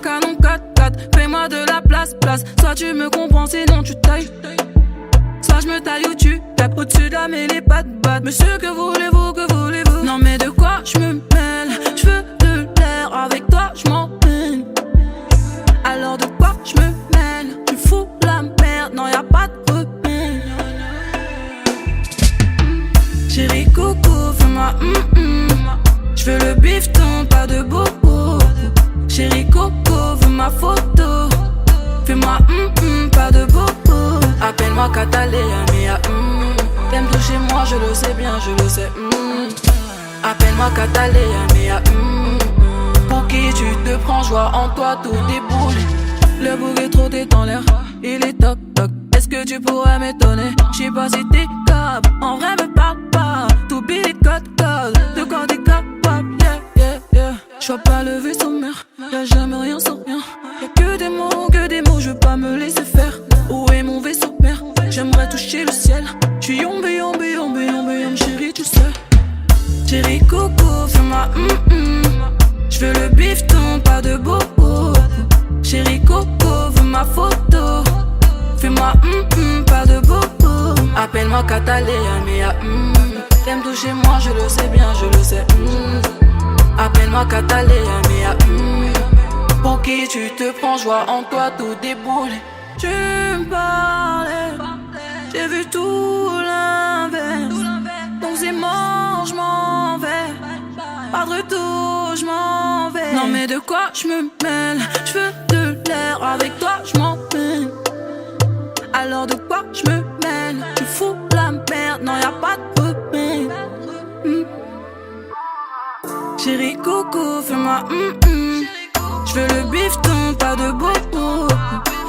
Appelle-moi canon 4-4, fais-moi de la place. Soit tu me comprends, sinon tu tailles. Soit je me taille ou tu tapes au-dessus de la mêlée, pas de batte. Monsieur, que voulez-vous, que voulez-vous? Non mais de quoi je me mêle? Je veux de l'air, avec toi je m'en mêle. Alors de quoi je me mêle? Tu fous la merde, non y'a pas de remède. Chérie coco, fais-moi Je veux le bifton, pas de bobo. Chérie coco, veux ma photo. Fais-moi pas de bobo. Appelle-moi Catalina, mia T'aimes toucher moi, je le sais bien, je le sais Appelle-moi Catalina, mia Pour qui tu te prends, joie en toi, tout déboule. Le bouquet trop t'est en l'air, il est toc toc. Est-ce que tu pourrais m'étonner? J'sais pas si t'es capable, en vrai me parle pas. T'oublies les codes, de quoi t'es capable, yeah. J'vois pas le vaisseau mère, y'a jamais rien sans rien. Y'a que des mots, je veux pas me laisser faire. Où est mon vaisseau mère? J'aimerais toucher le ciel. J'suis yombe, chérie, tu sais. Chérie coco, fais-moi J'veux le bifton, pas de bobo. Chérie coco, veux ma photo. Fais-moi pas de bobo. Appelle-moi Catalina, mia T'aimes toucher moi, je le sais bien, je le sais Appelle-moi Catalina, mia Pour qui tu te prends, joie en toi, tout déboule. Tu me parlais, j'ai vu tout l'inverse. Donc c'est mort, je m'en vais. Pas de retour, je m'en vais. Non mais de quoi je me mêle? Je veux de l'air, avec toi je m'en mêle. Alors de quoi je me mêle? Tu fous la merde, non y'a pas de remède. Chérie coco, fais-moi Je veux le bifton, pas de bobo.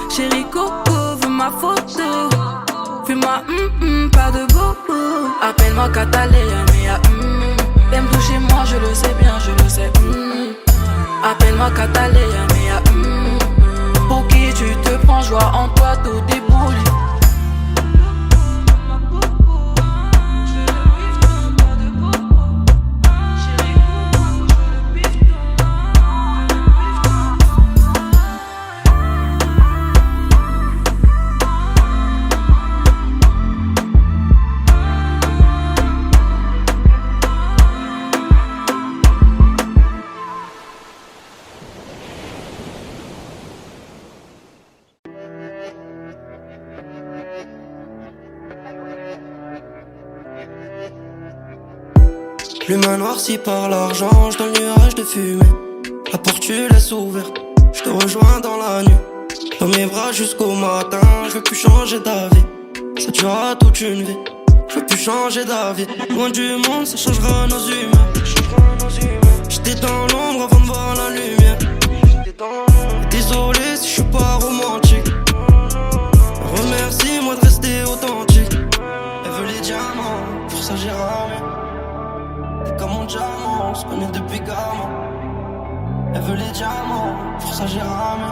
Chérie coco, veux ma photo. Fais-moi pas de bobo. Appelle-moi Catalina, mia T'aimes toucher moi, je le sais bien, je le sais Appelle-moi Catalina, mia Pour qui tu te prends, joie en toi, tout déboule. L'humain noirci par l'argent, je dans le nuage de fumée. La porte tu laisses ouverte, je te rejoins dans la nuit. Dans mes bras jusqu'au matin, je veux plus changer d'avis. Ça durera toute une vie, je veux plus changer d'avis. Loin du monde, ça changera nos humeurs. J'étais dans l'ombre avant de voir la lumière. Désolé si je suis pas romantique. Remercie-moi de rester authentique. Elle veut les diamants, pour ça j'ai ramé. Comme mon diamant, on se connaît depuis gamin. Elle veut les diamants, pour ça j'ai ramé.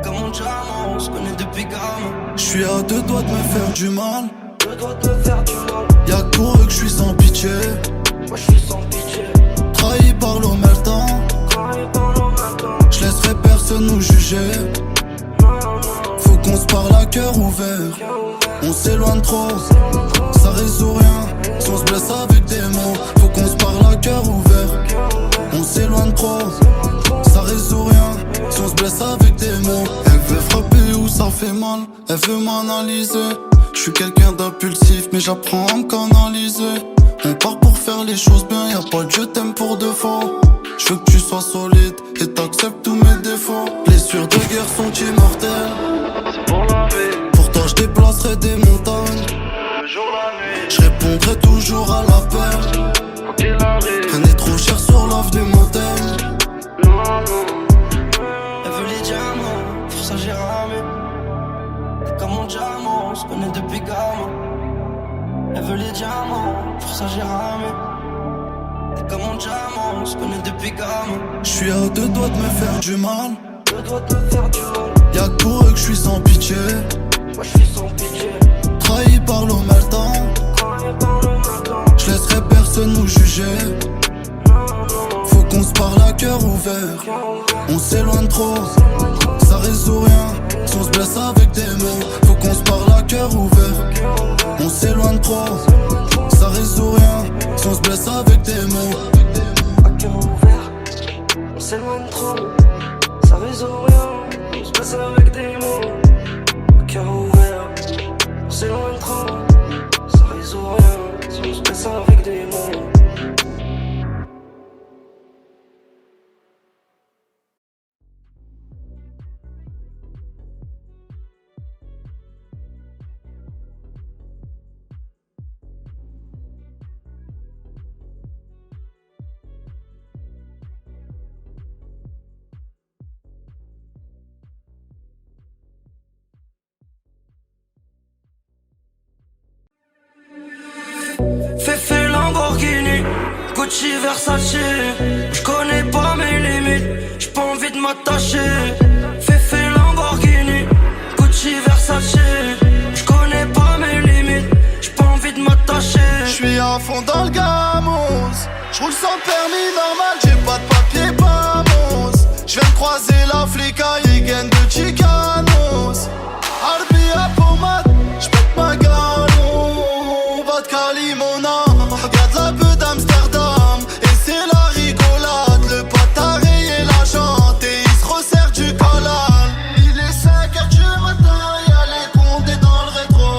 Comme mon diamant, on se connaît depuis gamin. J'suis à deux doigts de me faire du mal. Y'a que pour eux que j'suis sans pitié. Moi j'suis sans pitié. Trahi par l'omertan. J'laisserai personne nous juger. Faut qu'on se parle à cœur ouvert. On s'éloigne trop, ça résout rien. Si on se blesse avec des mots, faut qu'on se parle à cœur ouvert. On s'éloigne trop, ça résout rien. Si on se blesse avec des mots, elle veut frapper où ça fait mal, elle veut m'analyser. Je suis quelqu'un d'impulsif, mais j'apprends à me canaliser. On part pour faire les choses bien, y'a pas de je t'aime pour de faux. Je veux que tu sois solide et t'acceptes tous mes défauts. Blessures de guerre sont immortelles. C'est pour la vie. Pour toi je déplacerai des montagnes. Le jour, la nuit. Je répondrai toujours à l'appel. Quand il arrive. Rien n'est trop cher sur l'avenue moderne. Elle veut les diamants, pour ça j'ai ramé. Comme mon diamant, on se connaît depuis gamin. Elle veut les diamants, pour ça j'ai ramé. Comme mon diamant, on se connaît depuis gamin. J'suis à deux doigts de me faire du mal. Deux doigts de me faire du mal. Y'a que pour eux que j'suis sans pitié. Moi j'suis sans pitié. Trahi par l'omertan. J'laisserai personne nous juger. Faut qu'on se parle à cœur ouvert. ouvert. On s'éloigne trop, ça résout rien. Si on se blesse avec des mots, faut qu'on se parle à cœur ouvert. On s'éloigne trop, ça résout rien. Si on se blesse avec des mots, à cœur ouvert. On s'éloigne trop, ça résout rien. On se blesse avec des mots, à cœur ouvert. On s'éloigne trop, ça résout rien. Si on se blesse avec des mots. Fefe Lamborghini, Gucci Versace. J'connais pas mes limites, j'ai pas envie de m'attacher. Fefe Lamborghini, Gucci Versace. J'connais pas mes limites, j'ai pas envie de m'attacher. j'suis à fond dans le gamos. J'roule sans permis normal, j'ai pas de papier, pas mousse. J'viens de croiser la flicaille, gaine de Chicanos. Harbi à pommade, j'pète ma galon. Vodka limona, y'a de la peu d'Amsterdam. Et c'est la rigolade, le pote a rayé la jante. Et il se resserre du collal. Il est 5h du matin, y'a les condés dans le rétro.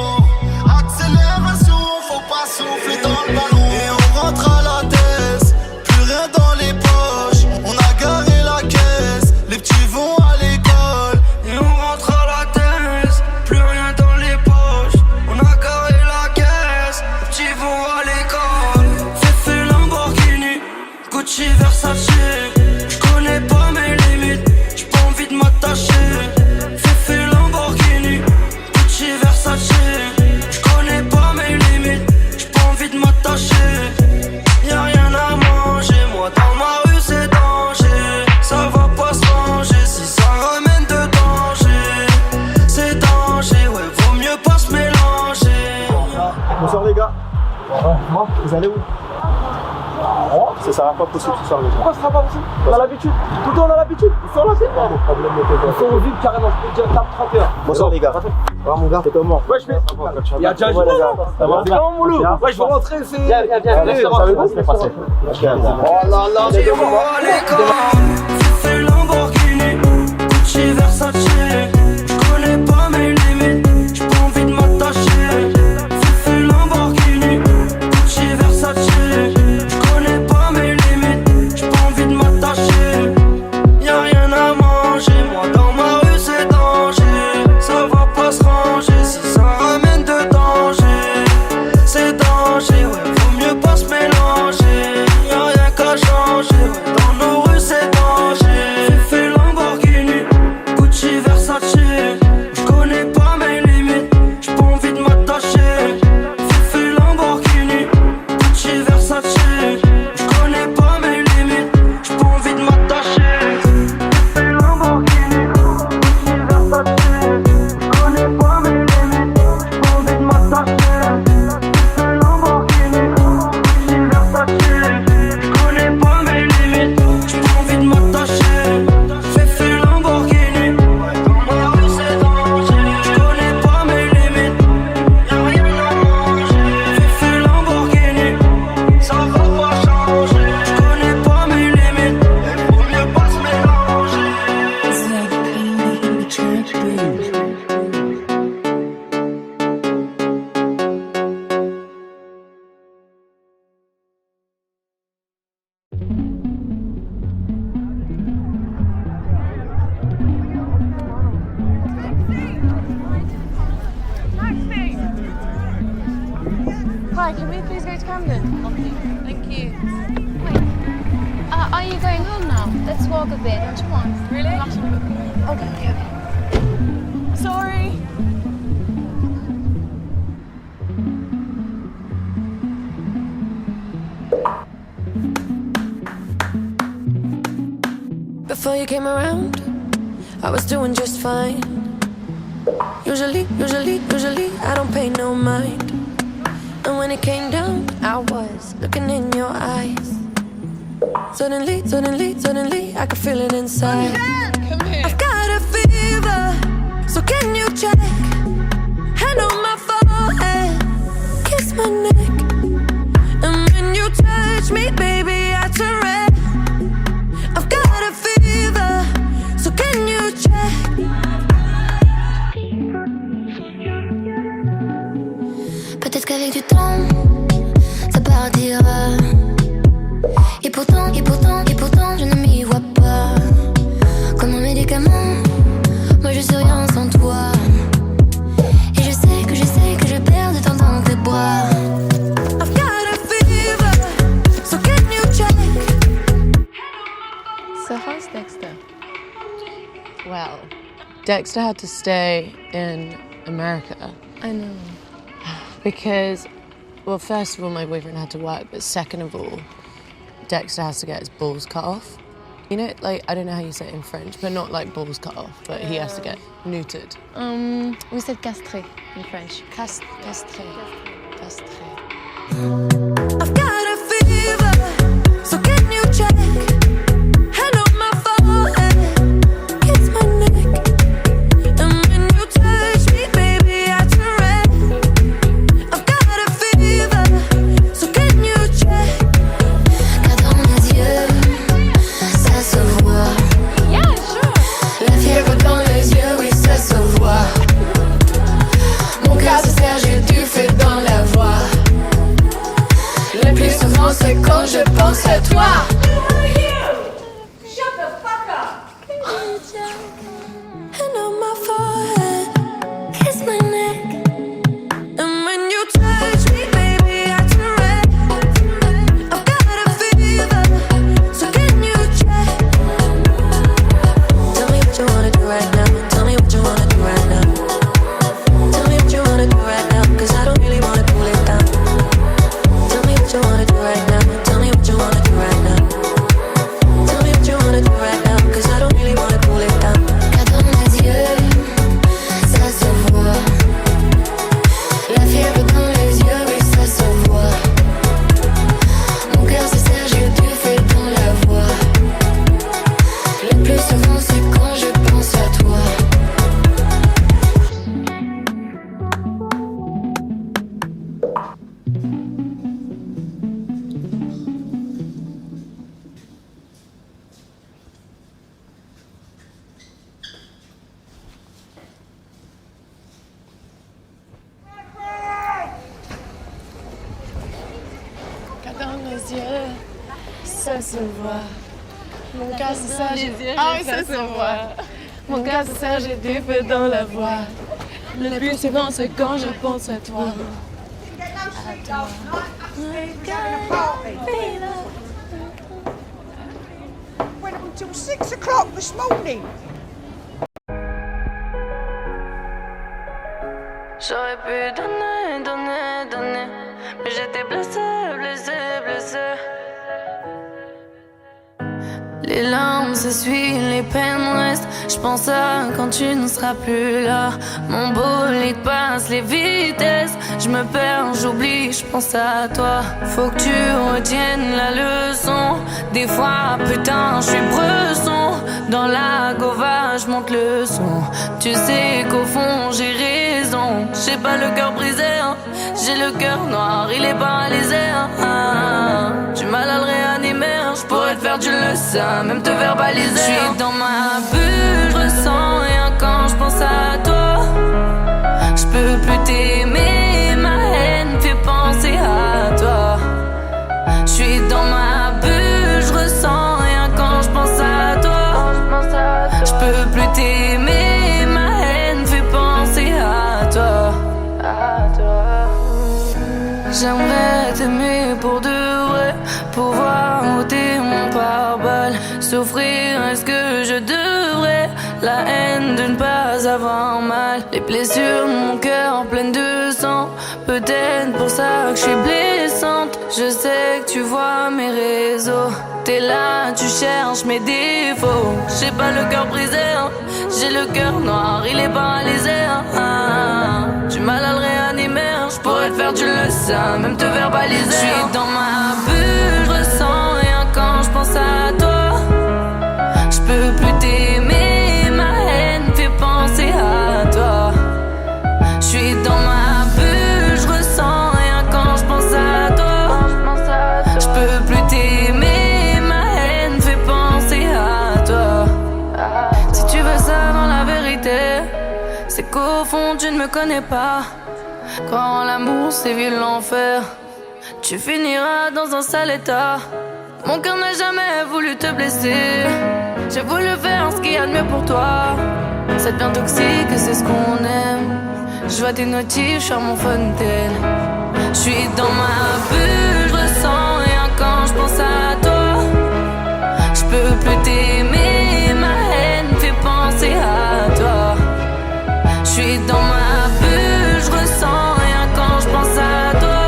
Accélération, faut pas souffler dans le ballon. Et on rentre à la tête, plus rien dans les poches. On a garé la caisse, les petits vont à l'école. Et on rentre à la tête, plus rien dans les poches. On a carré la caisse, les petits vont à l'école. Fefe Lamborghini, Gucci Versace. J'connais pas mes limites, j'ai pas envie de m'attacher. Fefe Lamborghini, Gucci Versace. J'connais pas mes limites, j'ai pas envie de m'attacher. Y'a rien à manger, moi dans ma rue c'est danger. Ça va pas se ranger si ça ramène de danger. C'est danger, ouais, vaut mieux pas se mélanger. Bonsoir les gars. Moi, vous allez où? Ça sera pas possible ce soir les gars. Pourquoi ça sera pas possible? On a l'habitude. Tout le temps on a l'habitude. Ils sont là, c'est quoi? Ils sont au vide carrément. Je peux dire tape 31. Bonsoir les gars. Voilà mon gars. C'est comment? Ouais, je fais. Il y a déjà un jour là. C'est comment mon loup? Ouais, je vais rentrer. C'est. Viens. C'est passé. Oh là là, c'est moi. Fefe Lamborghini, Gucci Versace. J'connais pas mes limites, j'ai pas envie de m'attacher. Fefe Lamborghini, Gucci Versace. J'connais pas mes limites, j'ai pas envie de m'attacher. Y'a rien à manger, moi dans ma rue c'est danger. Ça va pas se ranger si ça ramène de danger. C'est danger, ouais, vaut mieux pas se mélanger. Y'a rien qu'à changer, ouais, dans nos rues c'est danger. Fefe Lamborghini, Gucci Versace. J'connais pas mes limites, j'ai pas envie de m'attacher. Fefe Lamborghini, Gucci Versace. J'connais pas mes limites, j'ai pas envie de m'attacher. Fefe Lamborghini, Gucci Versace. J'connais pas mes limites, j'ai pas envie de m'attacher. Fefe Lamborghini, Gucci Versace. J'connais pas mes limites, j'ai pas envie de m'attacher. Fefe Lamborghini, dans ma rue c'est danger. J'connais pas mes limites, y'a rien à manger. Fefe Lamborghini, ça va pas changer. J'connais pas mes limites, vaut mieux pas se mélanger. Hi, can we please go to Camden? Thank you. Are you going home now? Let's walk a bit, don't you want? Really? Okay. Sorry. Before you came around, I was doing just fine. Usually, I don't pay no mind. And when it came down, I was looking in your eyes. Suddenly, I can feel it inside. I've got a fever, so can you check? Hand on my forehead, kiss my neck. And when you touch me, baby, I turn red. I've got a fever, so can you check? Peut-être qu'avec du temps, ça partira. Et pourtant, je ne m'y vois pas. Comme un médicament, moi je suis rien sans toi. Et je sais que je perds de temps dans tes bras. I've got a fever, so can you check? So how's Dexter? Well, Dexter had to stay in America. I know. Because, well, first of all, my boyfriend had to work, but second of all, Dexter has to get his balls cut off. You know, like, I don't know how you say it in French, but not like balls cut off, but he has to get neutered. We said castré in French. Castré. I've got a fever, so can you check? Hand on my forehead, kiss my neck. And when you touch me, baby, I turn red. I've got a fever, so can you check? Car dans mes yeux, ça se voit. Yeah, sure. La fièvre dans les yeux, oui, ça se voit. Mon cœur se serre, j'ai du feu dans la voix. Le plus souvent, c'est quand je pense à toi. Hand on my forehead, kiss my neck. And when you touch me, baby, I turn red. I've got a fever, so can you check? Tell me what you wanna do right now. Tell me what you wanna do right now. Tell me what you wanna do right now, 'cause I don't really wanna cool it down. Tell me what you wanna do right now. Tell me what you wanna do right now. Tell me what you wanna do right now, 'cause I don't really wanna cool it down. Car dans mes yeux, ça se voit. La fièvre dans les yeux, oui, ça se voit. Mon cœur se serre, j'ai du feu dans la voix. Le plus souvent, c'est quand je pense à toi. Car dans mes yeux, ça se voit. Mon cœur se serre, j'ai du feu. Ah oui, ça se voit. Mon cœur se serre, j'ai du feu dans la voix. Le plus souvent, c'est quand je pense à toi. Went up until 6 o'clock this morning. J'aurais pu donner, mais j'étais blessée. Les larmes s'essuient, les peines restent. J'pense à quand tu ne seras plus là. Mon bolide passe les vitesses. J'me perds, j'oublie, j'pense à toi. Faut que tu retiennes la leçon. Des fois, putain, j'suis bresson. Dans la gova, j'monte le son. Tu sais qu'au fond, j'ai raison. J'ai pas le cœur brisé, hein. J'ai le cœur noir, il est paralysé, hein. Du mal à le réanimer, hein. J'pourrais te faire, tu le sais, même te verbaliser. J'suis dans ma bulle, j'ressens rien quand j'pense à toi. J'peux plus t'aimer, ma haine fait penser à toi. J'suis dans ma bulle, j'ressens rien quand j'pense à toi. J'peux plus t'aimer, ma haine fait penser à toi. J'aimerais t'aimer pour de vrai, pouvoir ôter mon pare-balles. Souffrir, est-ce que je devrais? La haine de ne pas avoir mal. Les blessures de mon cœur pleines de sang. Peut-être pour ça que je suis blessante. Je sais que tu vois mes réseaux. T'es là, tu cherches mes défauts. J'ai pas le cœur brisé, hein. J'ai le cœur noir, il est paralysé, hein. Du mal à le réanimer, hein. J'pourrais te faire, tu le sais, même te verbaliser. J'suis dans ma bulle, j'ressens rien quand me connais pas. Croire en l'amour, c'est vivre l'enfer. Tu finiras dans un sale état. Mon cœur n'a jamais voulu te blesser. J'ai voulu faire ce qu'il y a de mieux pour toi. Ça devient toxique, c'est ce qu'on aime. Je vois tes notifs, je suis à mon fontaine. Je suis dans ma bulle, je ressens rien quand je pense à toi. Je peux plus t'aimer, ma haine fait penser à toi. Je suis dans ma bulle, je ressens rien quand je pense à toi.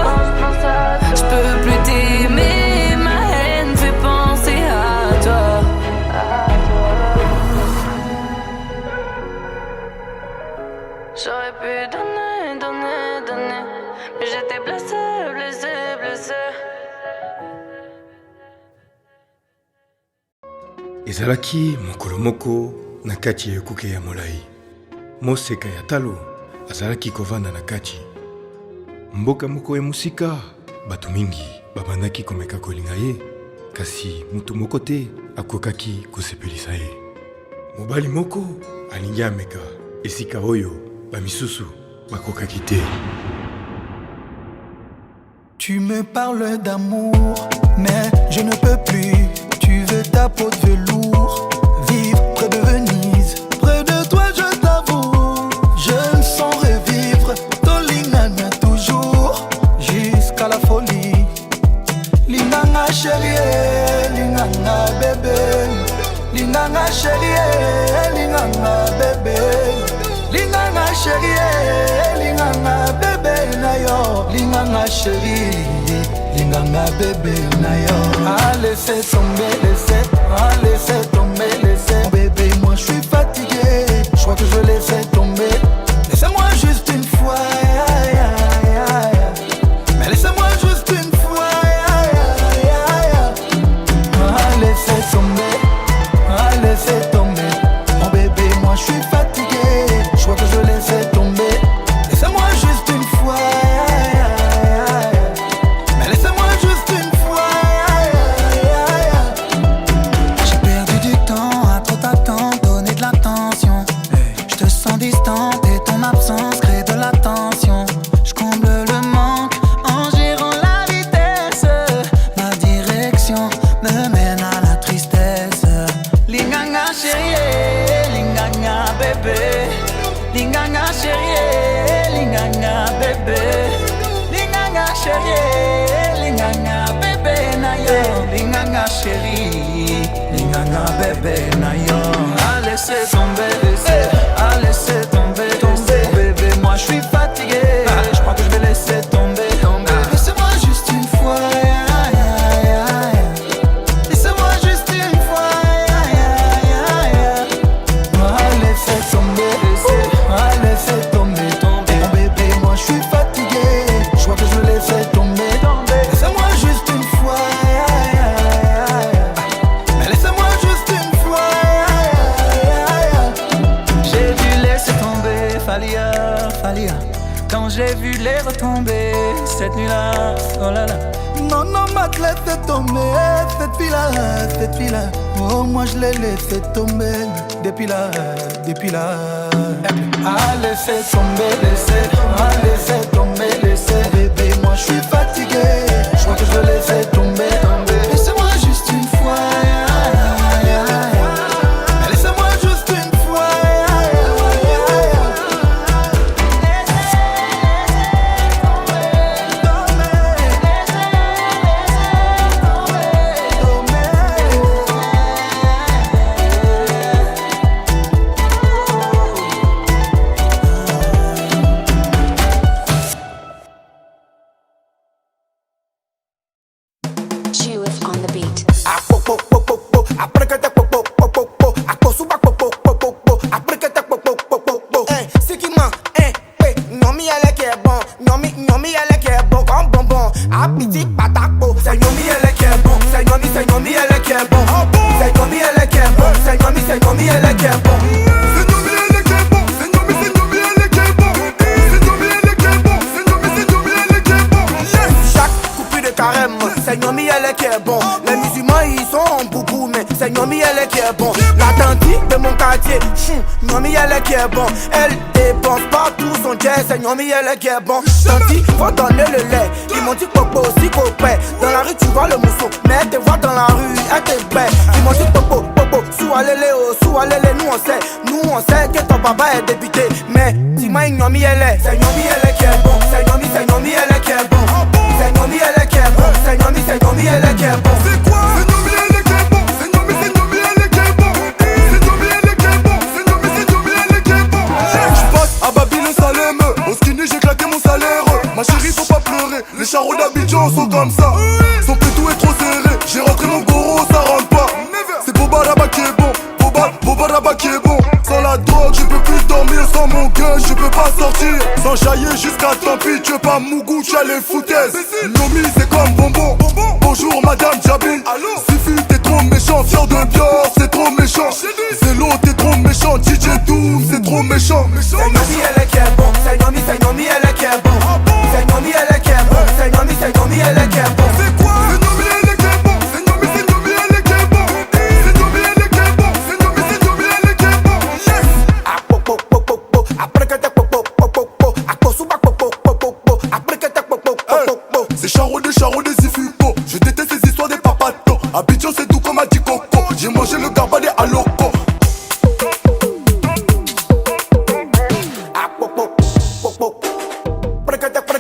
Je peux plus t'aimer, ma haine fait penser à toi. J'aurais pu donner, donner, donner, mais j'étais blessée, blessée, blessée. ezalaki mokolo moko na kati ya ekuke ya molai. Moseka ya talo azalaki kovanda na kati. Mboka moko ya musika, bato mingi babandaki komeka kolinga ye, kasi mutu moko te akokaki kosepelisa ye. Mobali moko alingi ameka esika oyo bamisusu bakokaki te. Tu me parles d'amour, mais je ne peux plus. Tu veux ta peau de velours, vivre près de Venise. Près de toi je t'avoue, je me sens revivre. Tolingana toujours, jusqu'à la folie. Linganga chérie, linganga bébé. Linganga chérie, linganga bébé. Linganga chérie, linganga bébé nayo. Linganga chérie, linganga bébé nayo. Ah laissez tomber, laissez tomber, laissez. Bébé moi je suis fatigué, je crois que je laissais tomber. Laissez-moi juste une fois, mais laissez-moi juste une fois. Ah laissez tomber, oh bébé moi je suis fatigué, je crois que je laissais tomber. Laissez-moi juste une fois, mais laissez-moi juste une fois. J'ai perdu du temps à trop t'attendre, donner de l'attention. Je te sens distante et ton absence crée de la tension. Je comble le manque en gérant la vitesse. Ma direction me mène à la tristesse. Linganga chérie, linganga bébé. Linganga chérie, linganga bébé. Linganga chérie, linganga bébé nayo. Linganga chérie, linganga bébé nayo. Ah laissez tomber, laissez tomber, tomber. Bébé moi je suis fatigué, je crois que je vais laisser tomber, tomber. Laissez-moi juste une fois. Laissez-moi juste une fois. Ah laissez tomber, laissez tomber, tomber. Mon bébé moi je suis fatigué, je crois que je vais laisser tomber, tomber. Laissez-moi juste une fois. Mais laissez-moi juste une fois. J'ai dû laisser tomber, Falia. Quand j'ai vu les retomber cette nuit-là, oh là là. Non, Matt, laisse tomber cette fille-là. Oh, moi je l'ai laissé tomber depuis là. Ah, laissez tomber, laissez tomber, laissez. Bébé, moi je suis fatigué, je crois que je vais laisser tomber, tomber. Laissez-moi juste une fois. Mais laissez-moi juste une fois. Judith on the beat. Seigneur, elle est qui est bon. Les musulmans ils sont beaucoup, mais c'est Nomi elle qui est bon. La tante de mon quartier, Nomi elle qui est bon. Elle dépense pas tout son jet, c'est Nomi elle qui est bon. Tanti, faut donner le lait. Ils m'ont dit popo aussi copain. Dans la rue tu vois le mousseau, mais te vois dans la rue, elle te bête. Ils m'ont dit popo, popo, sous alélé, nous on sait que ton papa est député. Mais dis-moi Nomi elle est, c'est Nomi elle qui est bon. C'est Nomi elle qui est bon. C'est Nomi elle qui est bon. C'est Nomi elle qui est bon. C'est quoi? C'est Nomi elle qui est bon. C'est Nomi elle qui est bon. C'est Nomi elle qui est bon. C'est Nomi elle qui est bon. J'passe à Babylone Salem. Au skinny j'ai claqué mon salaire. Ma chérie faut pas pleurer. Les charros d'Abidjan sont comme ça. Son pétou est trop serré. J'ai rentré mon goro, ça rentre pas. C'est Boba là-bas qui est bon. Boba là-bas qui est bon. Sans la drogue je peux plus dormir. Sans mon gun je peux pas sortir. Sans chailler jusqu'à tant pis. Tu veux pas Mougou, tu as les foutaises. Nomi c'est comme bonbon. Bonjour madame Jabi. Suffit t'es trop méchant. Fier de Bior c'est trop méchant. Zélo t'es trop méchant. DJ Doom c'est trop méchant. C'est Nomi elle qui est bon. C'est Nomi elle qui est bon. C'est Nomi elle qui est bon. C'est Nomi elle qui est bon. C'est quoi? C'est Nomi elle qui est bon. C'est Nomi elle qui est bon. C'est Nomi elle qui est bon. C'est Nomi elle qui est bon. Yes. C'est Charo des Zifupo. Je déteste ces histoires des papatos. Abidjan c'est tout comme a dit Coco. J'ai mangé le garba des Aloko.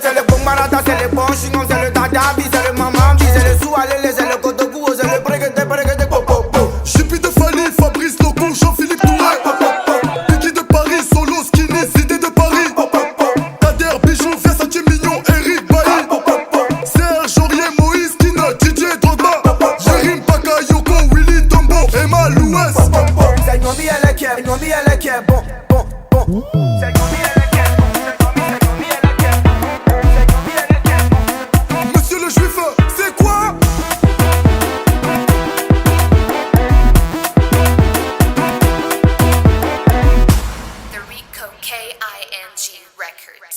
C'est le bon marada, c'est le bon chignon, c'est le dadabi, c'est le mamambi, c'est le soualélé, c'est le kodogou, c'est le breguete popo. Jippy de Fali, Fabrice Loco, Jean-Philippe Touré. Biggie de Paris, Solo, Skinny, Zidé de Paris. Kader, Bijou, Versace, Mignon, Eric Bailly. Serge, Aurier, Moïse, Kino, DJ Drogba. Jérim, Bakayoko, Willy, Tombo, Emma, Louès. C'est Nomi elle qui est bon. C'est Nomi elle qui est bon. Monsieur le juif, c'est quoi? The Rico K-I-N-G Records.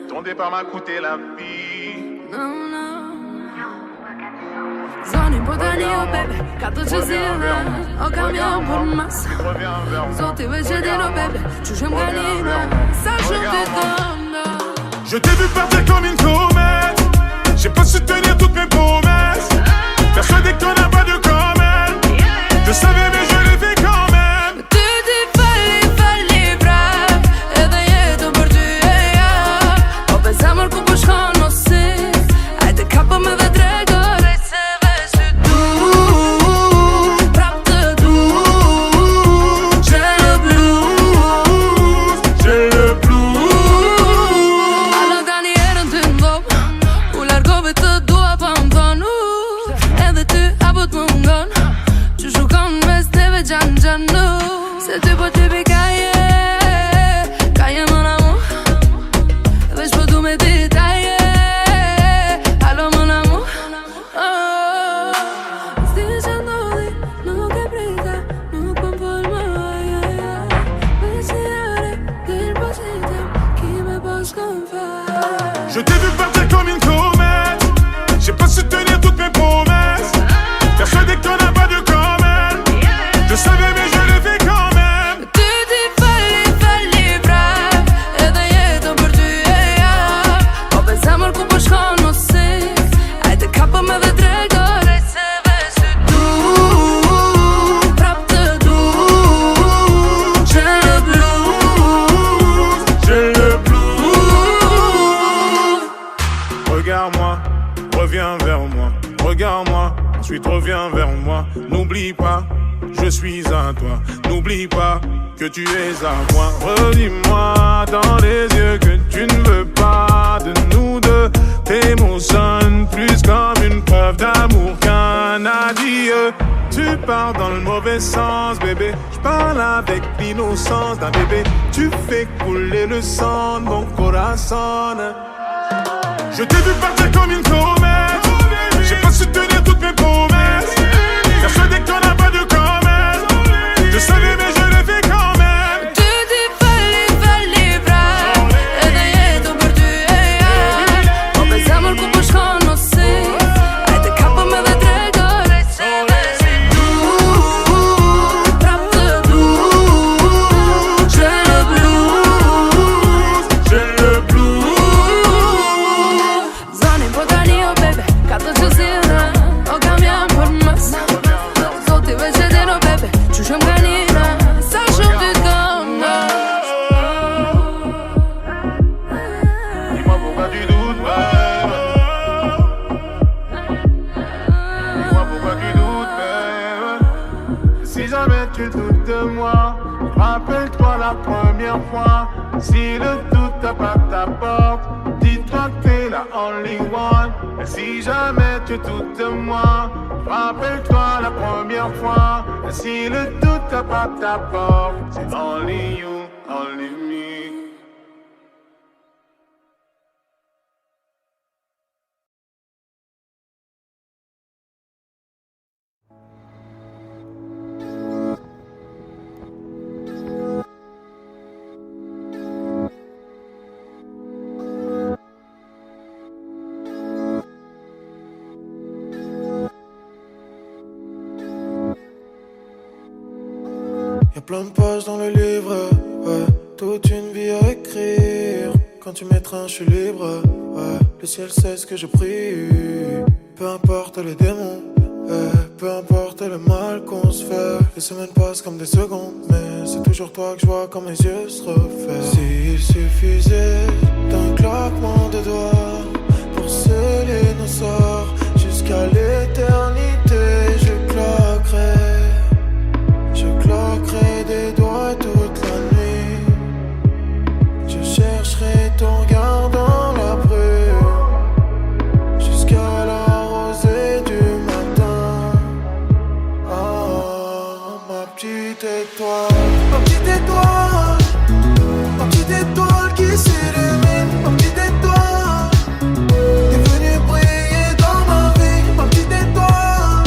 Ton départ m'a coûté la vie. Zoni podanio, baby, kato ci zile O camion por massa Zoti veće dino, baby, čužem ganina Sažem te donna. Je t'ai vu partir comme une comète. J'ai pas su tenir toutes mes promesses. Persuadé que t'en as pas de comme elle. Je savais mais je l'ai fait quand même. Tu ti falli brav Edhe jetën për ty e ja Po bezamër ku po shkon mos si Ajde kapo me dhe drego Rejt se veç ty du Prap të du J'ai le blues J'ai le blues. Alo tani erën ty ndop U largove të dua pa më thonu Edhe ty apo të më ngon Që shukon mes teve gjanë Se ty po ty pi Kaje mon amour Veç po du me ditaje Alo mon amour S'ti që ndodhi Nuk e prita Nuk po m'fol më Veç një are Del po qitem Ki me po shkon fal Je t'ai vu partir comme une comète. J'ai pas su tenir toutes mes promesses. Persuadé que t'en as pas de comme elle. Je savais mais je l'ai fait quand même. Tu ti falli brav Edhe jetën për ty e ja Po bezamër ku po shkon mos si Ajde kapo me dhe drego Rejt se veç ty du Prap të du J'ai le blues J'ai le blues. Regarde-moi, reviens vers moi. Regarde-moi, ensuite reviens vers moi. N'oublie pas, je suis à toi. N'oublie pas que tu es à moi. Redis-moi dans les yeux que tu ne veux pas de nous deux. Tes mots sonnent plus comme une preuve d'amour qu'un adieu. Tu pars dans le mauvais sens, bébé. Je parle avec l'innocence d'un bébé. Tu fais couler le sang de mon corazon. Je t'ai vu partir comme une comète. J'ai pas su tenir toutes mes promesses. Persuadé que t'en as pas de corps. tu doutes de moi, rappelle-toi la première fois. Si le doute tape à ta porte, dis-toi que t'es la only one. Et si jamais tu doutes de moi, rappelle-toi la première fois. Et si le doute tape à ta porte, c'est only you, only me. Y'a plein de pages dans le livre, ouais, toute une vie à écrire. Quand tu m'étreins, je suis libre, ouais, le ciel sait ce que je prie. Peu importe les démons, peu importe le mal qu'on se fait. Les semaines passent comme des secondes, mais c'est toujours toi que je vois quand mes yeux se refaient. S'il suffisait d'un claquement de doigts pour sceller nos sorts jusqu'à l'éternité, je claquerai des doigts toute la nuit. Je chercherai ton regard dans la brume jusqu'à la rosée du matin. Ah, ma petite étoile, ma petite étoile, ma petite étoile qui s'illumine, ma petite étoile, t'es venue briller dans ma vie, ma petite étoile,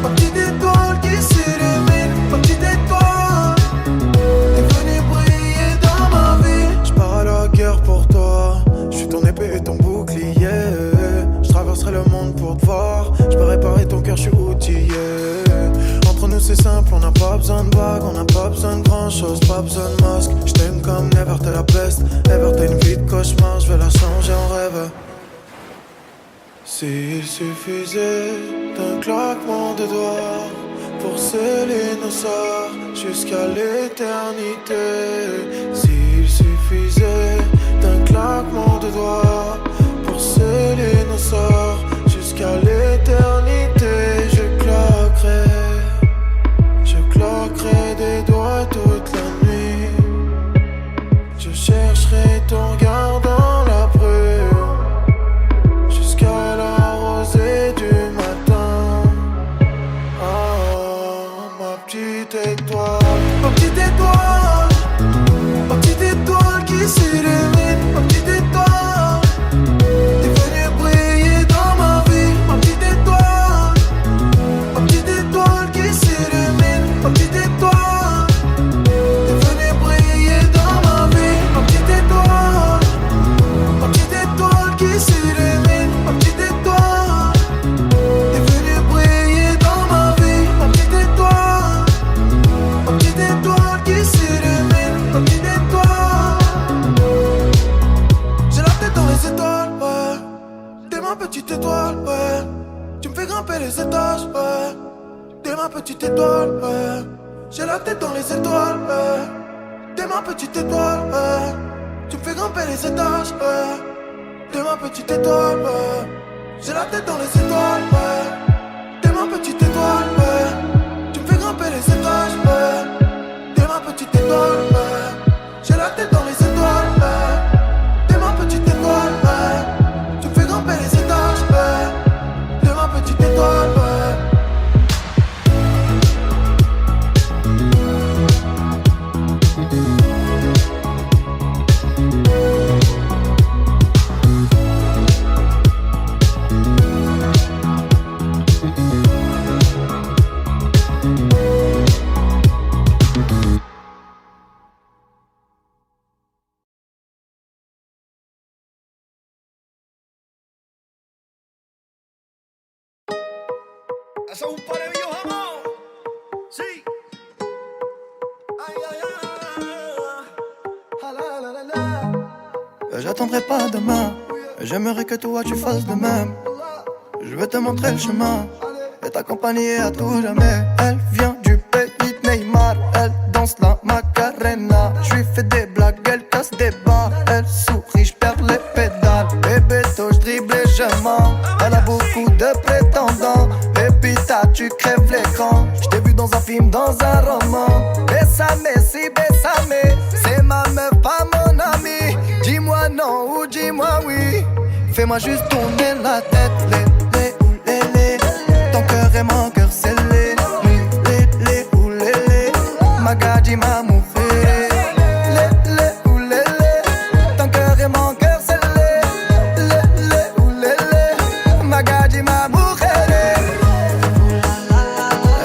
ma petite étoile qui s'illumine, ma petite étoile, t'es venue briller dans ma vie. J'pars à la guerre pour toi, j'suis ton épée et ton bouclier. J'traverserai le monde pour te voir, j'peux réparer ton cœur, j'suis outillé. Entre nous c'est simple, on n'a pas besoin de bague, on n'a pas besoin de grand chose, pas besoin de masque. J't'aime comme never, t'es la peste, ever t'es une vie de cauchemar, j'vais la changer en rêve. S'il suffisait d'un claquement de doigts pour sceller nos sorts jusqu'à l'éternité. S'il suffisait d'un claquement de doigts pour sceller nos sorts jusqu'à l'éternité, je claquerai des doigts toute la nuit. Je chercherai ton regard dans la brume jusqu'à la rosée du matin. Ah, ma petite étoile, ma petite étoile, ma petite étoile qui s'illumine, ma petite étoile, t'es venue briller dans ma vie, ma petite étoile, ma petite étoile qui s'illumine, ma petite étoile, t'es venue briller dans ma vie, ma petite étoile, ma petite étoile qui s'illumine, ma petite étoile, t'es venue briller dans ma vie, ma petite étoile, ma petite étoile qui s'illumine, ma petite étoile. J'ai la tête dans les étoiles, ouais. T'es ma petite étoile, ouais. Tu me fais grimper les étages, ouais. T'es ma petite étoile, ouais. J'ai la tête dans les étoiles, ouais. T'es ma petite étoile, ouais. Tu me fais grimper les étages, ouais. T'es ma petite étoile, ouais. J'ai la tête dans les étoiles, ouais. T'es ma petite étoile, ouais. Tu me fais grimper les étages, ouais. T'es ma petite étoile, ouais. J'ai la tête dans les étoiles, ouais. T'es ma petite étoile, ouais. Tu me fais grimper les étages, ouais. T'es ma petite étoile, ouais. Eso es un parevillo jamón. Sí. Aïe, aïe, aïe. J'attendrai pas demain. J'aimerais que toi tu fasses de même. Je vais te montrer le chemin et t'accompagner à tout jamais. Elle vient du pays de Neymar. Elle danse la Macarena. Je lui fais des blagues, elle casse des barres. Elle sourit, je perds les pédales. Bébé, je dribble et je mens. Elle a beaucoup de prétendants. Pépita, tu crèves l'écran. Je t'ai vu dans un film, dans un roman. bésame, si bésame. C'est ma meuf, pas mon ami. Dis-moi non ou dis-moi oui. Fais-moi juste tourner la tête, les. Ton cœur est mon cœur scellé. Les ou les. Magadji ma mujer. Les ou les. Ton cœur est mon cœur scellé. Les ou les. Magadji ma mujer.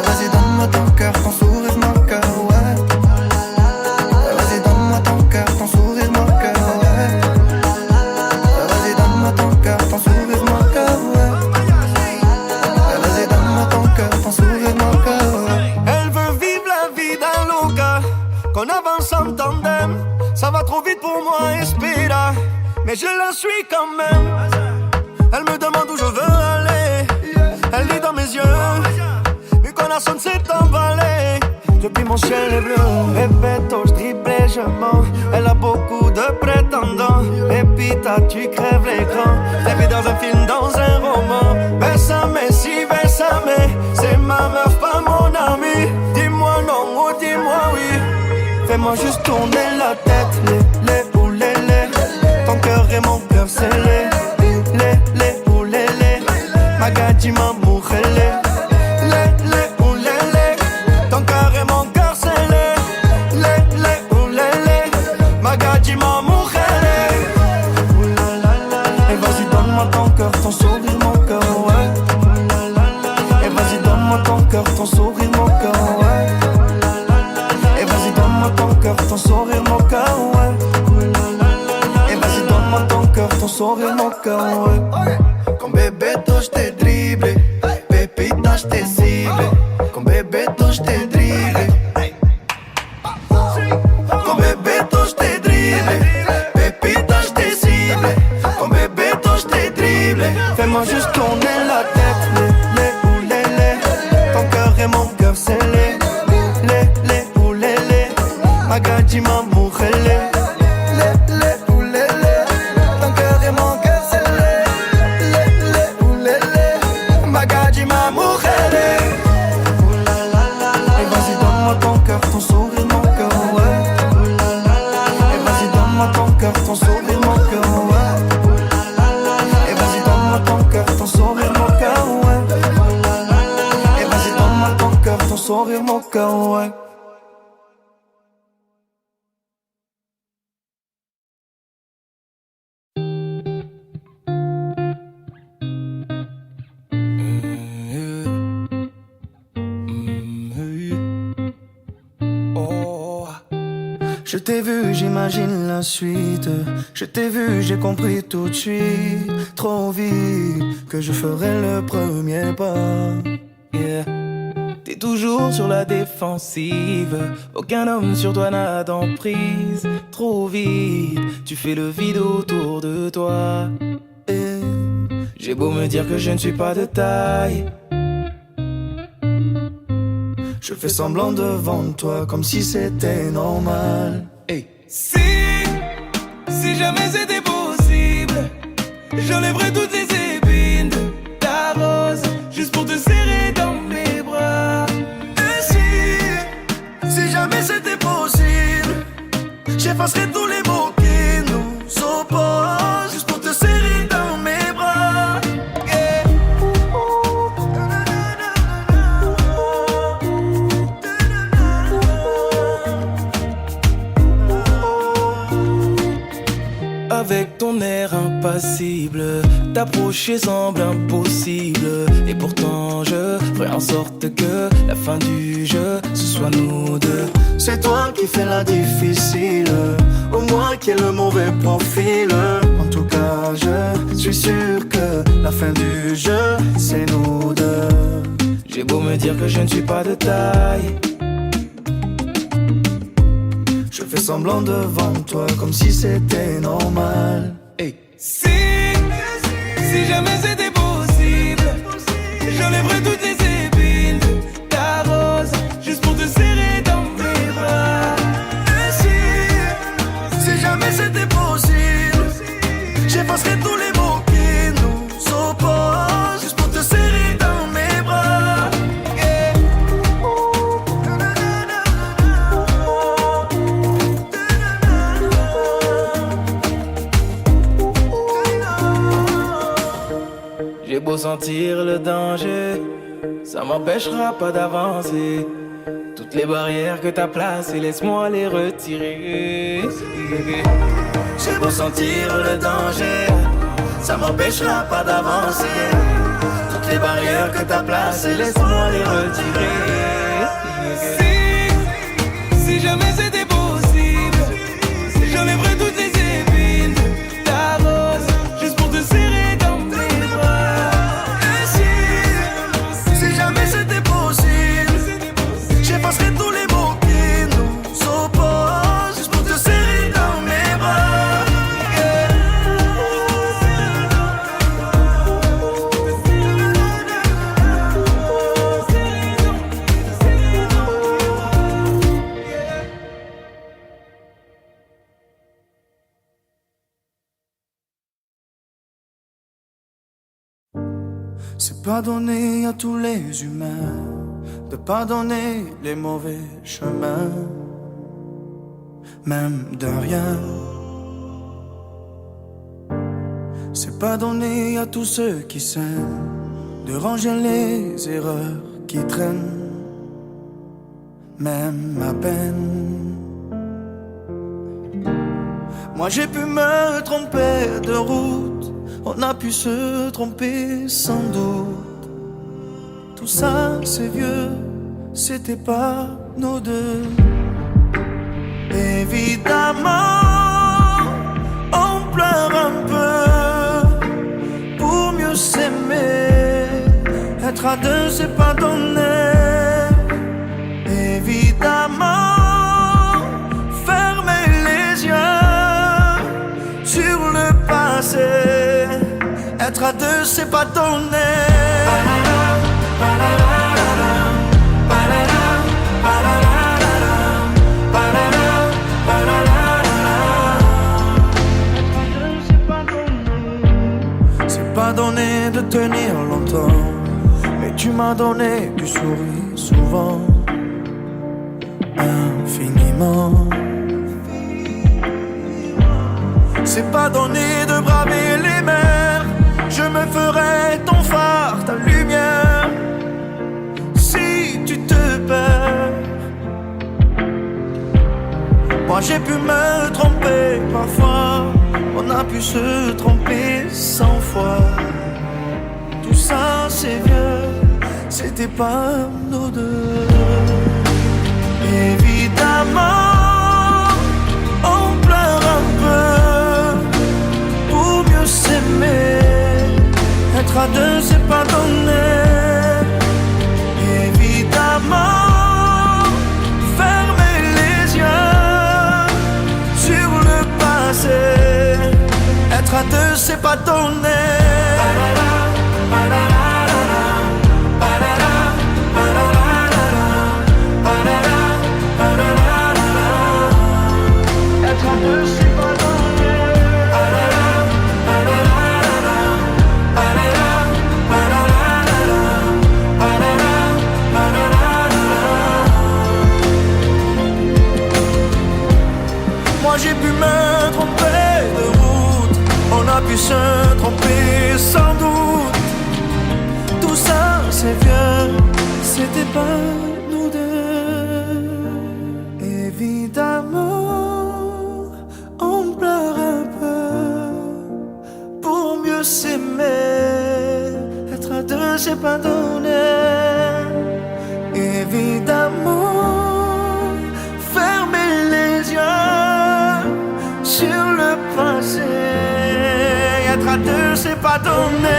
Vas-y donne-moi ton cœur, ton sourire, mon cœur, ouais. Vas-y donne-moi ton cœur, ton sourire, mon cœur, ouais. Vas-y donne-moi ton cœur, ton sourire, mon cœur, ouais. Vas-y donne-moi ton cœur, ton sourire, mon cœur, ouais. Elle veut vivre la vie d'un loca, qu'on avance en tandem. Ça va trop vite pour moi, espera, mais je la suis quand même. Elle me demande où je veux aller. Elle lit dans mes yeux, vu qu'on a sonné s'est emballé. Depuis mon ciel est bleu, répéto, je dribble et je mens. Elle a beaucoup de prétendants. Pépita, tu crèves l'écran. T'es vu dans un film, dans un roman. Bésame, si bésame. C'est ma meuf, pas mon ami. Dis-moi non ou dis-moi oui. Fais-moi juste tourner la tête. Les ou les. Ton cœur et mon cœur scellé. Les ou les. Magadji ma mujer. Les ou les. Ton cœur et mon cœur scellé. Les ou les. Magadji ma mujer. Et vas-y donne-moi ton cœur, ton sourire, mon cœur, ouais. Et vas-y donne-moi ton cœur, ton sourire, mon cœur, ouais. Et vas-y donne-moi ton cœur, ton sourire, mon cœur, ouais. Et vas-y donne-moi ton cœur, ton sourire, mon cœur, ouais. Con Bebeto j't'ai dribblé, Pépita j't'ai ciblé. Con Bebeto j't'ai dribblé. Con Bebeto j't'ai dribblé, Pépita j't'ai ciblé. Con Bebeto j't'ai dribblé. Fais-moi juste tourner la tête. Les ou les. Ton cœur et mon cœur scellé. Les ou les. Magadji ma mujer. Les ou les. Ton cœur et mon cœur scellé. Les ou les. Magadji ma mujer. Et vas-y donne-moi ton cœur, ton sourire, mon cœur, ouais. Et vas-y donne-moi ton cœur, ton sourire, mon cœur, ouais. Et vas-y donne-moi ton cœur, ton sourire, mon cœur, ouais. Et vas-y donne-moi ton cœur, ton sourire, mon cœur, ouais. Je t'ai vu, j'imagine la suite. Je t'ai vu, j'ai compris tout de suite. Trop vite que je ferai le premier pas. Yeah. T'es toujours sur la défensive. Aucun homme sur toi n'a d'emprise. Trop vite, tu fais le vide autour de toi. Et j'ai beau me dire que je ne suis pas de taille. Je fais semblant devant toi comme si c'était normal. Hey. Si jamais c'était possible, j'enlèverais toutes les épines de ta rose, juste pour te serrer dans mes bras. Et si jamais c'était possible, j'effacerais tous les mots qui nous opposent, juste pour te serrer dans mes bras. Yeah. Avec ton air impassible, t'approcher semble impossible. Et pourtant je ferai en sorte que la fin du jeu, ce soit nous deux. C'est toi qui fais la difficile, au moins qui est le mauvais profil. En tout cas je suis sûr que la fin du jeu, c'est nous deux. J'ai beau me dire que je ne suis pas de taille, je fais semblant devant toi comme si c'était normal. Hey. Si jamais c'était possible, j'enlèverais toutes les épines de ta rose, juste pour te serrer dans mes bras. Et si jamais c'était possible, j'effacerais tous les mots qui nous opposent, juste pour te serrer dans mes bras. Yeah. J'ai beau sentir le danger, ça m'empêchera pas d'avancer. Toutes les barrières que t'as placées, laisse-moi les retirer. J'ai beau sentir le danger, ça m'empêchera pas d'avancer. Toutes les barrières que t'as placées, laisse-moi les retirer. Si jamais c'était possible, j'enlèverais toutes les épines de ta rose, juste pour te serrer dans mes bras. Et si jamais c'était possible, j'effacerais tous les mots qui nous opposent, juste pour te serrer dans mes bras. C'est pas donné à tous les humains de pardonner les mauvais chemins, même de rien. C'est pas donné à tous ceux qui s'aiment de ranger les erreurs qui traînent, même à peine. Moi j'ai pu me tromper de route, on a pu se tromper sans doute. Tout ça c'est vieux, c'était pas nous deux. Évidemment, on pleure un peu pour mieux s'aimer. Être à deux c'est pas donné. Évidemment, fermer les yeux sur le passé. Être à deux c'est pas donné. C'est pas donné de tenir longtemps, mais tu m'as donné du sourire souvent, infiniment. C'est pas donné de braver les mers, je me ferai ton phare, ta lumière. Si tu te perds, moi j'ai pu me tromper parfois, on a pu se tromper 100 fois. Tout ça c'est vieux, c'était pas nous deux. Évidemment, on pleure un peu pour mieux s'aimer. Être à deux c'est pas donné. Évidemment, fermer les yeux sur le passé. Être à deux c'est pas donné. Être à deux c'est pas donné. Moi j'ai pu me tromper de route, on a pu se tromper sans doute. Tout ça c'est vieux, c'était pas nous deux. Évidemment, on pleure un peu pour mieux s'aimer. Être à deux c'est pas donné. Évidemment, fermer les yeux sur le passé. Être à deux c'est pas donné.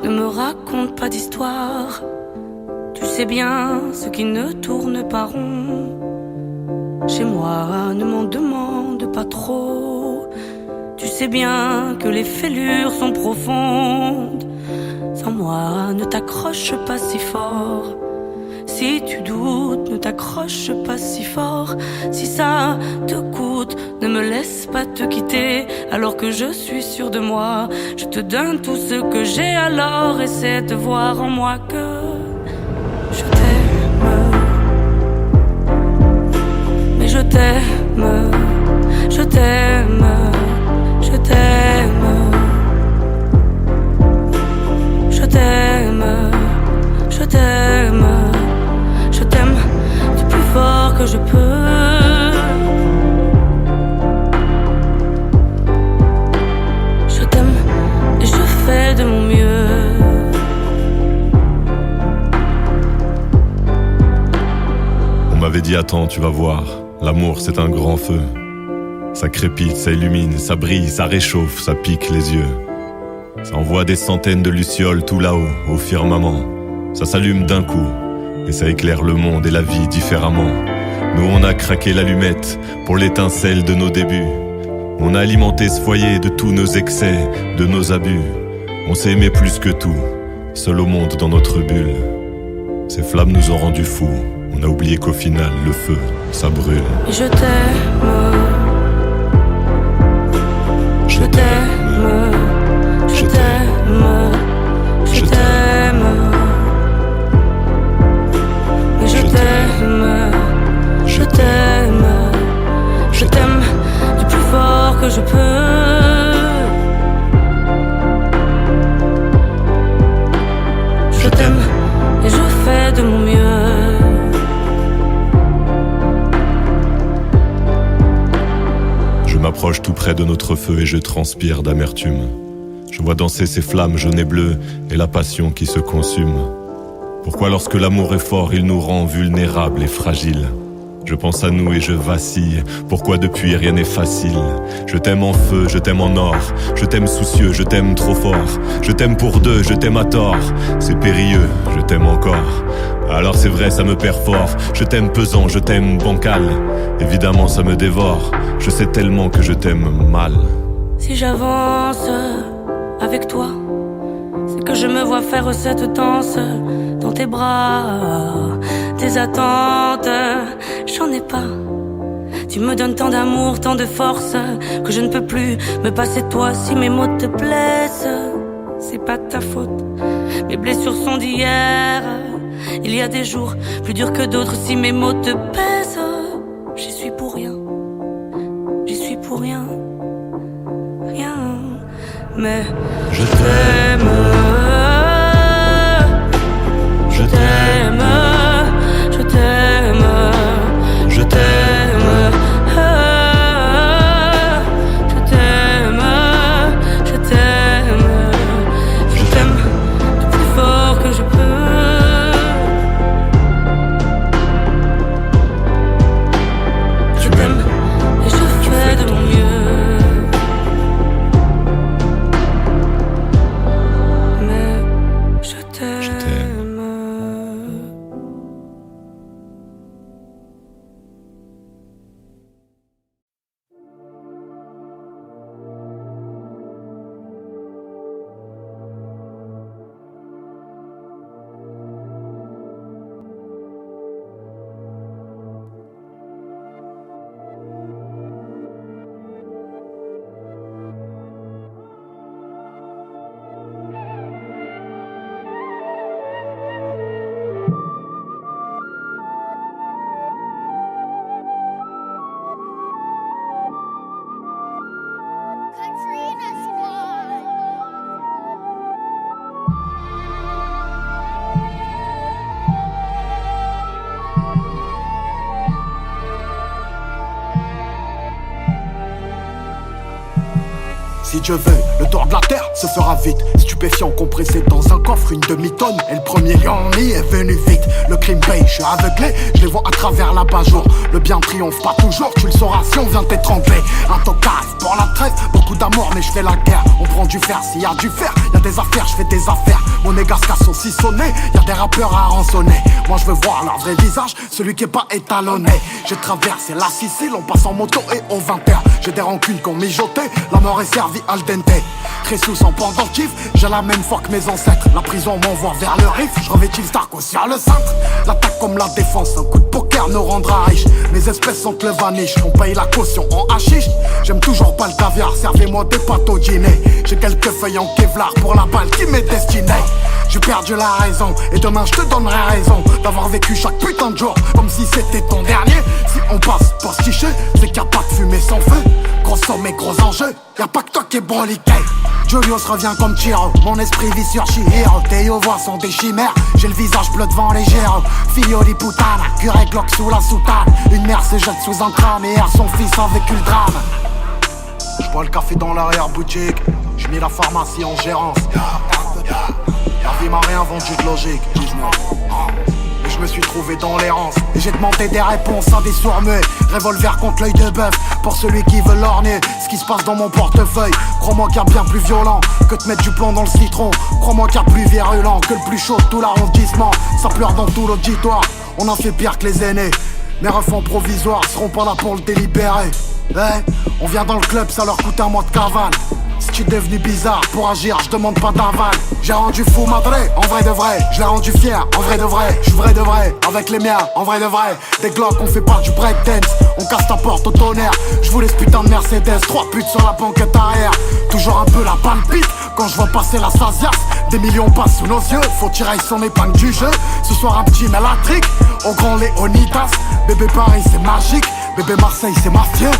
ne me raconte pas d'histoire. Tu sais bien ce qui ne tourne pas rond. Chez moi, ne m'en demande pas trop. Tu sais bien que les fêlures sont profondes. Sans moi, ne t'accroche pas si fort. Si tu doutes, ne t'accroche pas si fort. Si ça te coûte, ne me laisse pas te quitter. Alors que je suis sûre de moi, je te donne tout ce que j'ai. Alors essaie de voir en moi que je t'aime. Mais je t'aime, je t'aime, je t'aime. Je t'aime, je t'aime. Je t'aime du plus fort que je peux. Je t'aime et je fais de mon mieux. On m'avait dit attends, tu vas voir, l'amour c'est un grand feu. Ça crépite, ça illumine, ça brille, ça réchauffe, ça pique les yeux. Ça envoie des centaines de lucioles tout là-haut, au firmament. Ça s'allume d'un coup, et ça éclaire le monde et la vie différemment. Nous on a craqué l'allumette pour l'étincelle de nos débuts. On a alimenté ce foyer de tous nos excès, de nos abus. On s'est aimé plus que tout, seul au monde dans notre bulle. Ces flammes nous ont rendus fous. On a oublié qu'au final, le feu, ça brûle. Et je t'aime. Je t'aime. Je t'aime. Je t'aime. Et je t'aime. Je t'aime. Je t'aime du plus fort que je peux. Je t'aime et je fais de mon mieux. Je m'approche tout près de notre feu et je transpire d'amertume. Je vois danser ces flammes jaunes et bleues et la passion qui se consume. Pourquoi lorsque l'amour est fort, il nous rend vulnérables et fragiles? Je pense à nous et je vacille. Pourquoi depuis rien n'est facile? Je t'aime en feu, je t'aime en or. Je t'aime soucieux, je t'aime trop fort. Je t'aime pour deux, je t'aime à tort. C'est périlleux, je t'aime encore. Alors c'est vrai, ça me perd fort. Je t'aime pesant, je t'aime bancal. Évidemment ça me dévore. Je sais tellement que je t'aime mal. Si j'avance avec toi, c'est que je me vois faire cette danse dans tes bras. Tes attentes, j'en ai pas. Tu me donnes tant d'amour, tant de force, que je ne peux plus me passer de toi. Si mes mots te blessent, c'est pas ta faute. Mes blessures sont d'hier. Il y a des jours plus durs que d'autres. Si mes mots te pèsent, j'y suis pour rien. J'y suis pour rien. Rien. Mais je t'aime. Je t'aime. Je t'aime. Je t'aime. Je t'aime. Je t'aime. Je t'aime du plus fort que je peux. Je t'aime et je fais de mon mieux. Si Dieu veut, le tour de la terre se fera vite. Stupéfiant compressé dans un coffre, une demi-tonne. Et le premier lion est venu vite. Le crime paye, je suis aveuglé, je les vois à travers l'abat-jour. Le bien triomphe pas toujours, tu le sauras si on vient t'étrangler. Un tocard pour la trêve, beaucoup d'amour mais je fais la guerre. On prend du fer, s'il y a du fer, y a des affaires, je fais des affaires. Mon égasca sont si sonnés, y a des rappeurs à rançonner. Moi je veux voir leur vrai visage, celui qui est pas étalonné. J'ai traversé la Sicile, on passe en moto et au 20h. J'ai des rancunes qu'on mijotait, la mort est servie al dente. Très sous en pendentif, j'ai la même foi que mes ancêtres. La prison m'envoie vers le riff, je revêtis le Stark aussi à le cintre. L'attaque comme la défense, un coup de poker nous rendra riche. Mes espèces sont le vaniche, on paye la caution en hachiche. J'aime toujours pas le caviar, servez-moi des pâtes au dîner. J'ai quelques feuilles en Kevlar pour la balle qui m'est destinée. J'ai perdu la raison, et demain je te donnerai raison d'avoir vécu chaque putain de jour comme si c'était ton dernier. Si on passe postiché, c'est qu'il n'y a pas de fumée sans feu. Gros somme et gros enjeux, y'a pas que toi qui est broliqué. Julius revient comme Chiro, mon esprit vit sur Chihiro. Tes voix sont des chimères, j'ai le visage bleu devant les gyros. Figlio di puttana, curé Glock sous la soutane. Une mère se jette sous un crâne et erre son fils a vécu le drame. J'bois le café dans l'arrière-boutique, j'mets la pharmacie en gérance. La vie m'a rien vendu de logique, mais je me suis trouvé dans l'errance. Et j'ai demandé des réponses à des sourds-muets. Revolver contre l'œil de bœuf, pour celui qui veut l'orner. Ce qui se passe dans mon portefeuille, crois-moi qu'il y a bien plus violent que de mettre du plomb dans le citron. Crois-moi qu'il y a plus virulent que le plus chaud de tout l'arrondissement. Ça pleure dans tout l'auditoire, on en fait pire que les aînés. Mes refs provisoires seront pas là pour le délibérer. Ouais, on vient dans le club, ça leur coûte un mois de cavale. Si tu es devenu bizarre, pour agir, je demande pas d'aval. J'ai rendu fou madré, en vrai de vrai. Je l'ai rendu fier, en vrai de vrai. Je suis vrai de vrai, avec les miens, en vrai de vrai. Des glocks, on fait pas du breakdance. On casse ta porte au tonnerre. Je voulais ce putain de Mercedes, 3 putes sur la banquette arrière. Toujours un peu la palpite, quand je vois passer la Sazias. Des millions passent sous nos yeux, faut tirer son épingle du jeu. Ce soir un petit mélatrique, au grand Léonidas. Bébé Paris c'est magique, bébé Marseille c'est mafieux.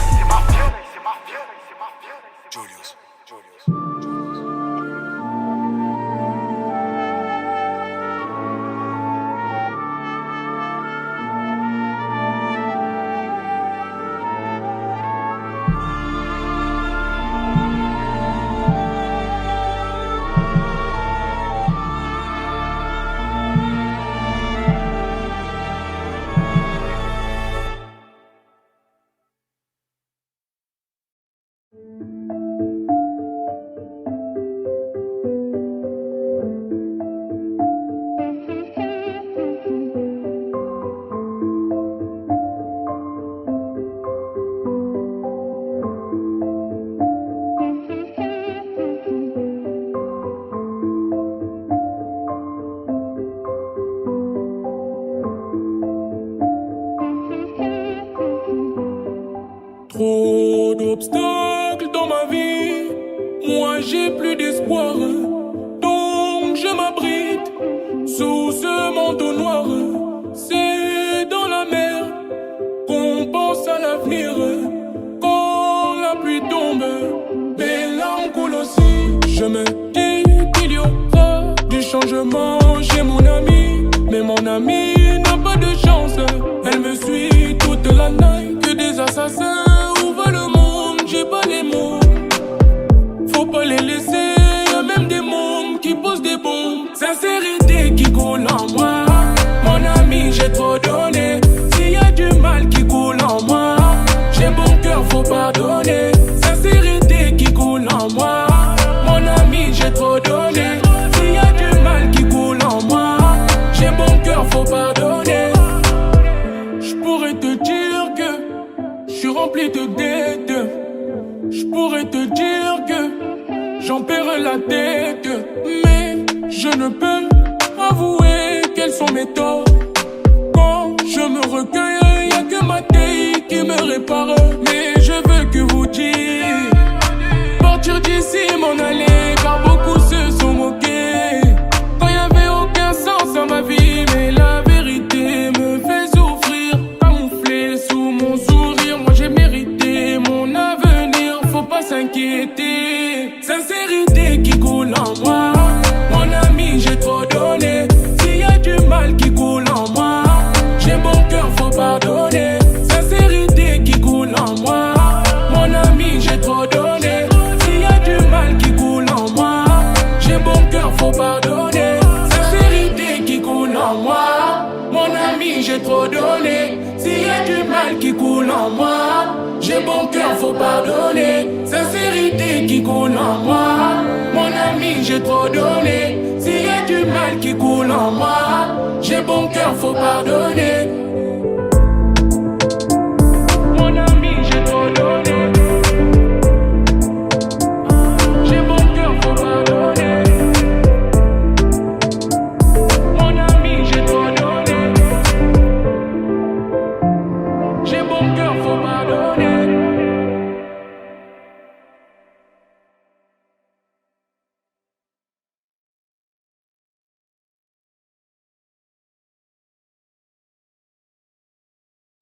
Trop d'obstacles dans ma vie, moi j'ai plus d'espoir. Donc je m'abrite sous ce manteau noir. C'est dans la mer qu'on pense à l'avenir. Quand la pluie tombe, mes larmes coulent aussi. Je me dis qu'il y aura du changement chez mon ami. Mais mon ami n'a pas de chance. Elle me suit toute la nuit. Que des assassins. J'ai pas les mots, faut pas les laisser. Y'a même des mômes qui posent des bombes. Sincérité qui coule en moi. Mon ami, j'ai trop donné. S'il y a du mal qui coule en moi, j'ai bon cœur, faut pardonner. Sincérité qui coule en moi. Mon ami, j'ai trop donné. S'il y a du mal qui coule en moi, j'ai bon cœur, faut pardonner. Je pourrais te dire que je suis rempli de dettes. Je pourrais te dire que j'en perds la tête, mais je ne peux avouer quels sont mes torts. Quand je me recueille, y'a que ma taille qui me répare. Mais je veux que vous dites partir d'ici, m'en aller, car beaucoup se sont moqués. Quand y'avait aucun sens à ma vie, mais la vérité me fait souffrir. Camouflé sous mon sourire, moi j'ai mérité mon avenir. Faut pas s'inquiéter, sincérité qui coule en moi. Mon ami, j'ai trop donné. S'il y a du mal qui coule en moi, j'ai bon cœur, faut pardonner. Sincérité qui coule en moi. Mon ami, j'ai trop donné. S'il y a du mal trop donné. S'il y a du mal qui coule en moi, j'ai bon cœur, faut pardonner. Sincérité qui coule en moi, mon ami, j'ai trop donné. S'il y a du mal qui coule en moi, j'ai bon cœur, faut pardonner. Mon ami, j'ai trop donné. J'ai bon cœur, faut pardonner. Mon ami, j'ai trop donné. J'ai bon cœur, faut pardonner.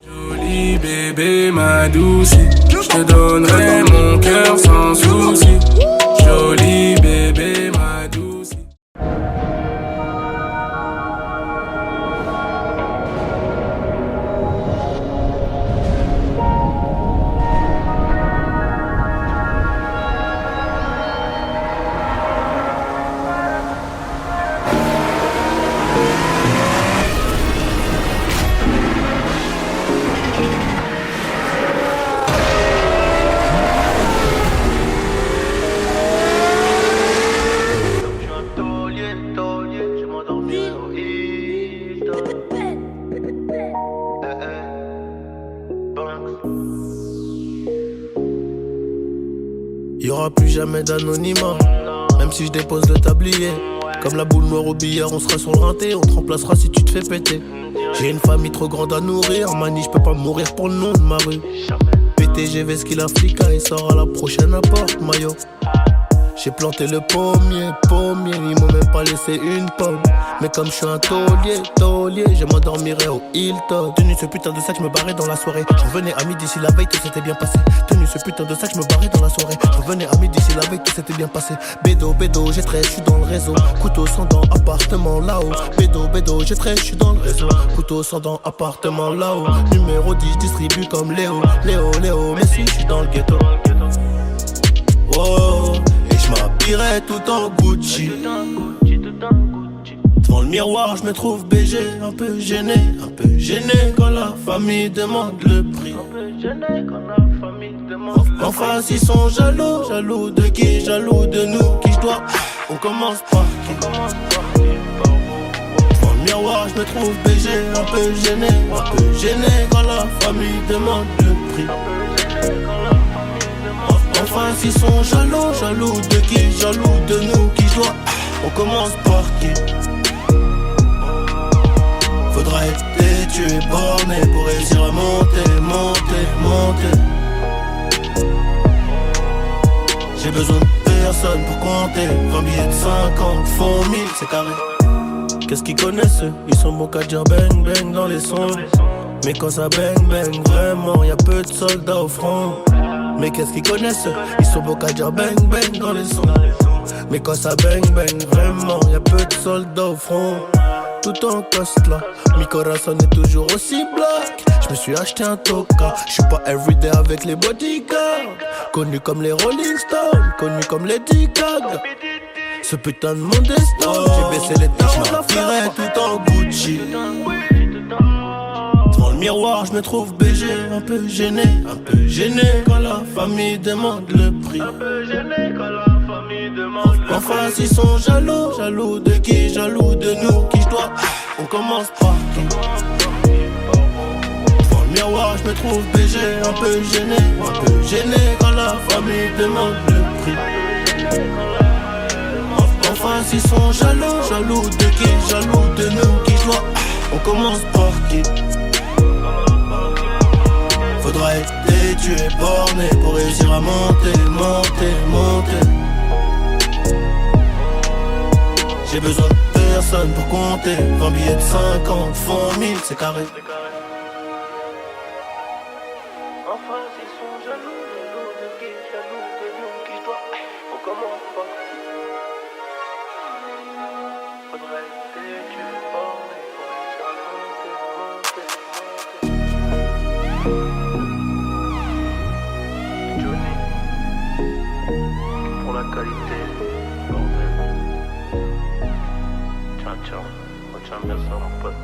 Jolie bébé, ma douce, je te donnerai mon cœur sans souci. Jolie bébé, ma douce. Y'aura plus jamais d'anonymat, même si je dépose le tablier. Comme la boule noire au billard, on sera sur le rinté, on te remplacera si tu te fais péter. J'ai une famille trop grande à nourrir, mani, je peux pas mourir pour le nom de ma rue. PTGV ce qu'il a flica, il sort à la prochaine apporte, maillot. J'ai planté le pommier, ils m'ont même pas laissé une pomme. Mais comme je suis un taulier, je m'endormirai au Hilton. Tenu ce putain de sac, je me barrais dans la soirée. Je revenais à midi si la veille tout s'était bien passé. Tenu ce putain de sac, je me barrais dans la soirée. Je revenais à midi si la veille tout s'était bien passé. Bédo, j'ai 13, je suis dans le réseau. Couteau sans dents, appartement là-haut. Bédo, j'ai 13, je suis dans le réseau. Couteau sans dents, appartement là-haut. Numéro 10, distribue comme Léo, mais si je suis dans le ghetto. Oh, et je m'habillerai tout en Gucci. Devant le miroir, je me trouve BG, un peu gêné quand la famille demande le prix. En face, ils sont jaloux de qui? Jaloux de nous, qui je dois. On commence par qui? Devant le miroir, je me trouve BG, un peu gêné quand la famille demande le prix. En face, ils sont jaloux de qui? Jaloux de nous, qui je dois. On commence par qui? Faudra être têtu et borné pour réussir à monter. J'ai besoin de personne pour compter. 20 billets de 50, font 1000, c'est carré. Qu'est-ce qu'ils connaissent eux? Ils sont bons qu'à dire bang bang dans les sons. Mais quand ça bang bang, vraiment, y'a peu de soldats au front. Mais qu'est-ce qu'ils connaissent eux? Ils sont bons qu'à dire bang bang dans les sons. Mais quand ça bang bang, vraiment, y'a peu de soldats au front. Tout en coste là, mi corazon est toujours aussi black. Je me suis acheté un toka, je suis pas everyday avec les bodyguards. Connu comme les Rolling Stones, connu comme les Gaga. Ce putain de monde est stone, j'ai baissé les temps, je m'habillerai tout en Gucci. Devant le miroir, je me trouve BG, un peu gêné quand la famille demande le prix. En face, ils sont jaloux de qui? Jaloux de nous, qui je dois. On commence par qui? Devant le miroir, je me trouve BG, un peu gêné quand la famille demande le prix. En face, ils sont jaloux de qui? Jaloux de nous, qui je dois. On commence par qui? Faudra être têtu et borné pour réussir à monter. J'ai besoin de personne pour compter. 20 billets de 50, font 1000, c'est carré. Enfin, ils sont jaloux de qui? Jaloux de nous, qui je dois. On commence par qui? Faudrait être têtu et borné pour réussir à monter. Johnny, pour la qualité, bordel. Ciao, retiens bien ça mon pote.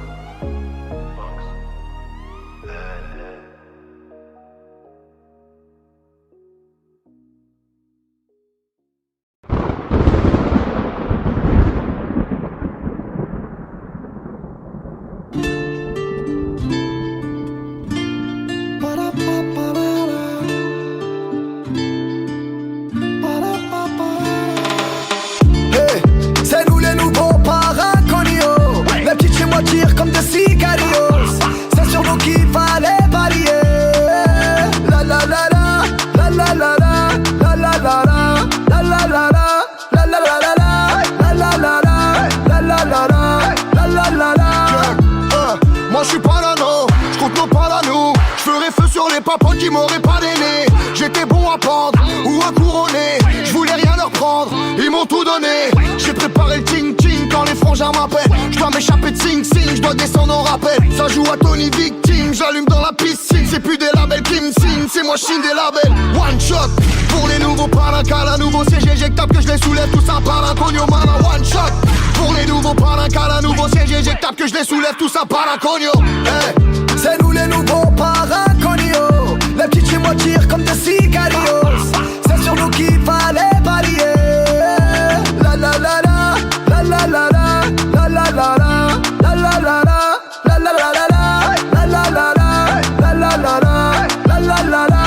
pas pote qui m'aurait pas d'aîné. J'étais bon à pendre ou à couronner. Je voulais rien leur prendre, ils m'ont tout donné. J'ai préparé le ting-ting quand les frangins m'appellent. Je dois m'échapper de Sing Sing, je dois descendre en rappel. Ça joue à Tony Victime, j'allume dans la piscine. C'est plus des labels qui me signent, c'est moi chine des labels. One shot, pour les nouveaux palanca, la nouveau siège éjectable que je les soulève, tout ça par un cogno mana. One shot, pour les nouveaux palanca, la nouveau siège éjectable que je les soulève, tout ça par un cogno. Hey. C'est nous les nouveaux paraconios. Les petites chez moi tirent comme des cigarios. C'est sur nous qu'il fallait parier. La la la la, la la la la, la la la la, la la la la, la la la la, la la la la, la la la la, la la la la.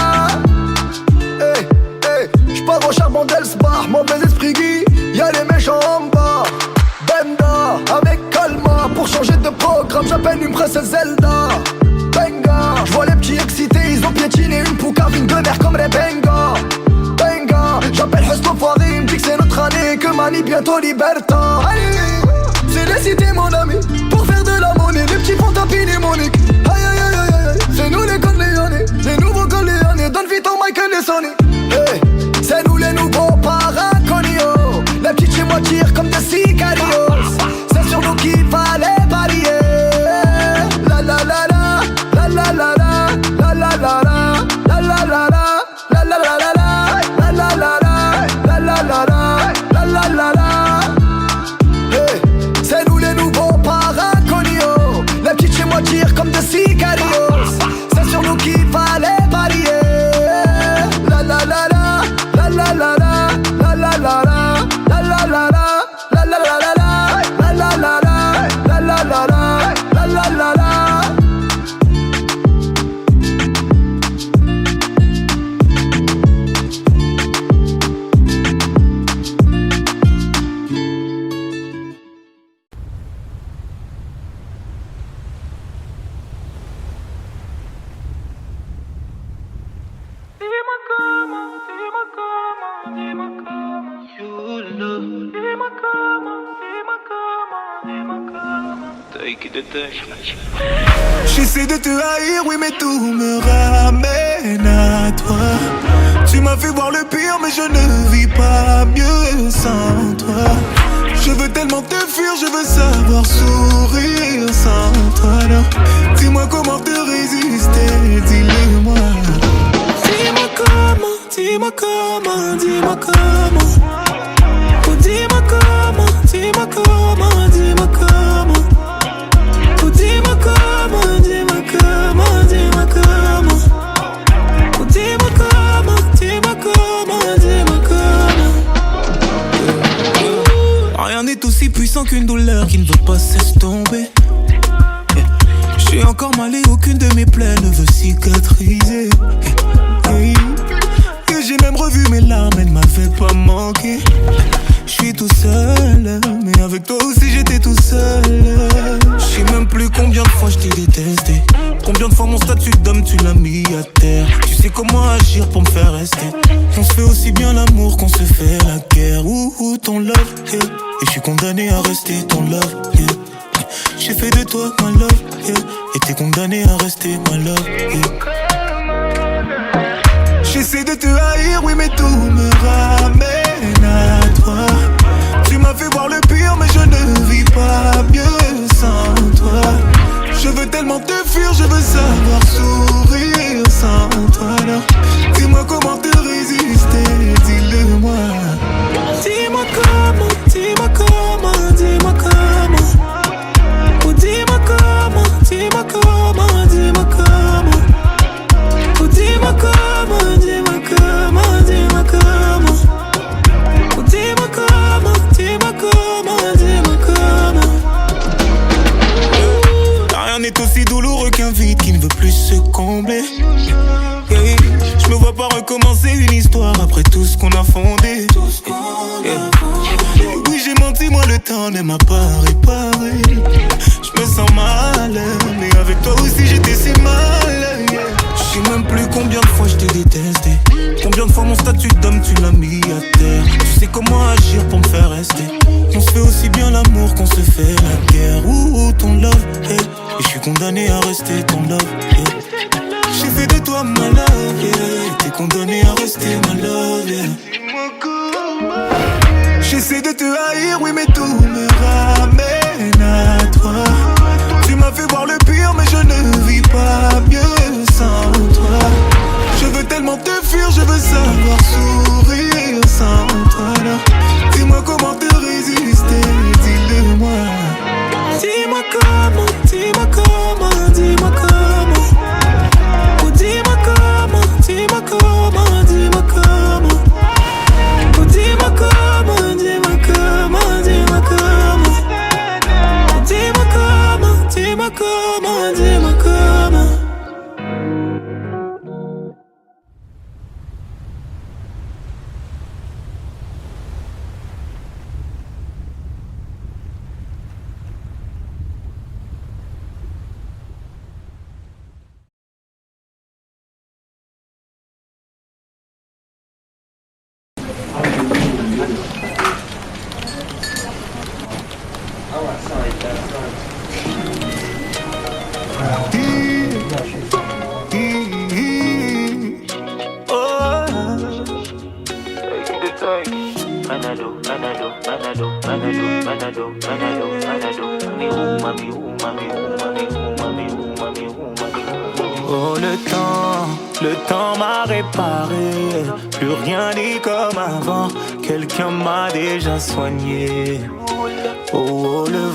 Hey, hey, j'pars au charbon d'Elsbar, mauvais esprit Guy, y'a les méchants en bas. Benda, avec Calma, pour changer de programme, j'appelle une princesse Zelda. Benga, j'vois les petits excités, ils ont piétiné une poucavine de mer comme les Benga. Benga, j'appelle Hustle Foiré, il me dit que c'est notre année, que Mani bientôt Liberta. Allez, c'est les cités mon ami, pour faire de la monnaie, les petits font tapiner Monique. Aïe aïe aïe aïe aïe, c'est nous les Corléonais, les nouveaux Corléonais, donne vite au Michael et Sonny. Hey, c'est nous les nouveaux paraconios, les petits chez moi tirent comme des sicarios. C'est sur nous qu'il fallait parier. La la la la, la la la la, la la la la, la la la la, la la la la, la la la la, la la la la, la la la la. Hey, c'est nous les nouveaux paraconios, les petites chez moi tirent comme des sicarios. C'est sur nous qu'il fallait parier. La la la la, la la la la, la la la la, la la la la, la la la la, la la la la, la la la la, la la la la. J'essaie de te haïr, oui, mais tout me ramène à toi. Tu m'as fait voir le pire, mais je ne vis pas mieux sans toi. Je veux tellement te fuir, je veux savoir sourire sans toi. Alors, dis-moi comment te résister, dis-le-moi. Dis-moi comment, dis-moi comment, dis-moi comment. Oh, dis-moi comment, dis-moi comment, dis-moi comment. Oh, dis-moi comment, dis-moi comment, dis-moi comment. Oh, dis-moi comment, dis-moi comment, dis-moi comment. Rien n'est aussi puissant qu'une douleur qui ne veut pas s'estomper. Je suis encore mal et aucune de mes plaies ne veut cicatriser. Et j'ai même revu mes larmes, elles m'avaient pas manqué. Je suis tout seul, mais avec toi aussi j'étais tout seul. Je sais même plus combien de fois je t'ai détesté. Combien de fois mon statut d'homme tu l'as mis à terre. Tu sais comment agir pour me faire rester. On se fait aussi bien l'amour qu'on se fait la guerre. Ouh, ton love, yeah. Et je suis condamné à rester ton love, yeah. J'ai fait de toi ma love, yeah. Et t'es condamné à rester ma love, yeah. J'essaie de te haïr, oui, mais tout me ramène à toi. Tu m'as fait voir le pire, mais je ne vis pas mieux sans toi. Je veux tellement te fuir, je veux savoir sourire sans toi. Alors, dis-moi comment te résister, dis-le-moi. Dis-moi comment, dis-moi comment, dis-moi comment. Oh, dis-moi comment, dis-moi comment, dis-moi comment. Oh, dis-moi comment, dis-moi comment, dis-moi comment. Oh, dis-moi comment, dis-moi comment, dis-moi comment. Rien n'est aussi douloureux qu'un vide qui ne veut plus se combler. Je me vois pas recommencer une histoire après tout ce qu'on a fondé. Oui, j'ai menti, moi le temps ne m'a pas réparé. Je me sens mal, mais avec toi aussi j'étais si mal. Je sais même plus combien de fois je t'ai détesté. Combien de fois mon statut d'homme tu l'as mis à terre. Tu sais comment agir pour me faire rester. On se fait aussi bien l'amour qu'on se fait la guerre. Ouh, ton love, hey. Et je suis condamné à rester ton love, yeah. J'ai fait de toi ma love, yeah. T'es condamné à rester ma love, yeah. J'essaie de te haïr, oui mais tout me ramène à toi. Tu m'as fait voir le pire mais je ne vis pas mieux sans toi. Je veux tellement te fuir, je veux savoir sourire sans toi là. Dis-moi comment te résister, dis-le-moi. Dis-moi comment, dis-moi comment, dis-moi comment. Oh dis-moi comment, dis-moi comment, dis-moi comment. Oh dis-moi comment, dis-moi comment, dis-moi comment. Oh dis-moi comment, dis-moi comment, dis-moi comment. Oh le temps m'a réparé. Plus rien n'est comme avant. Quelqu'un m'a déjà soigné. Oh le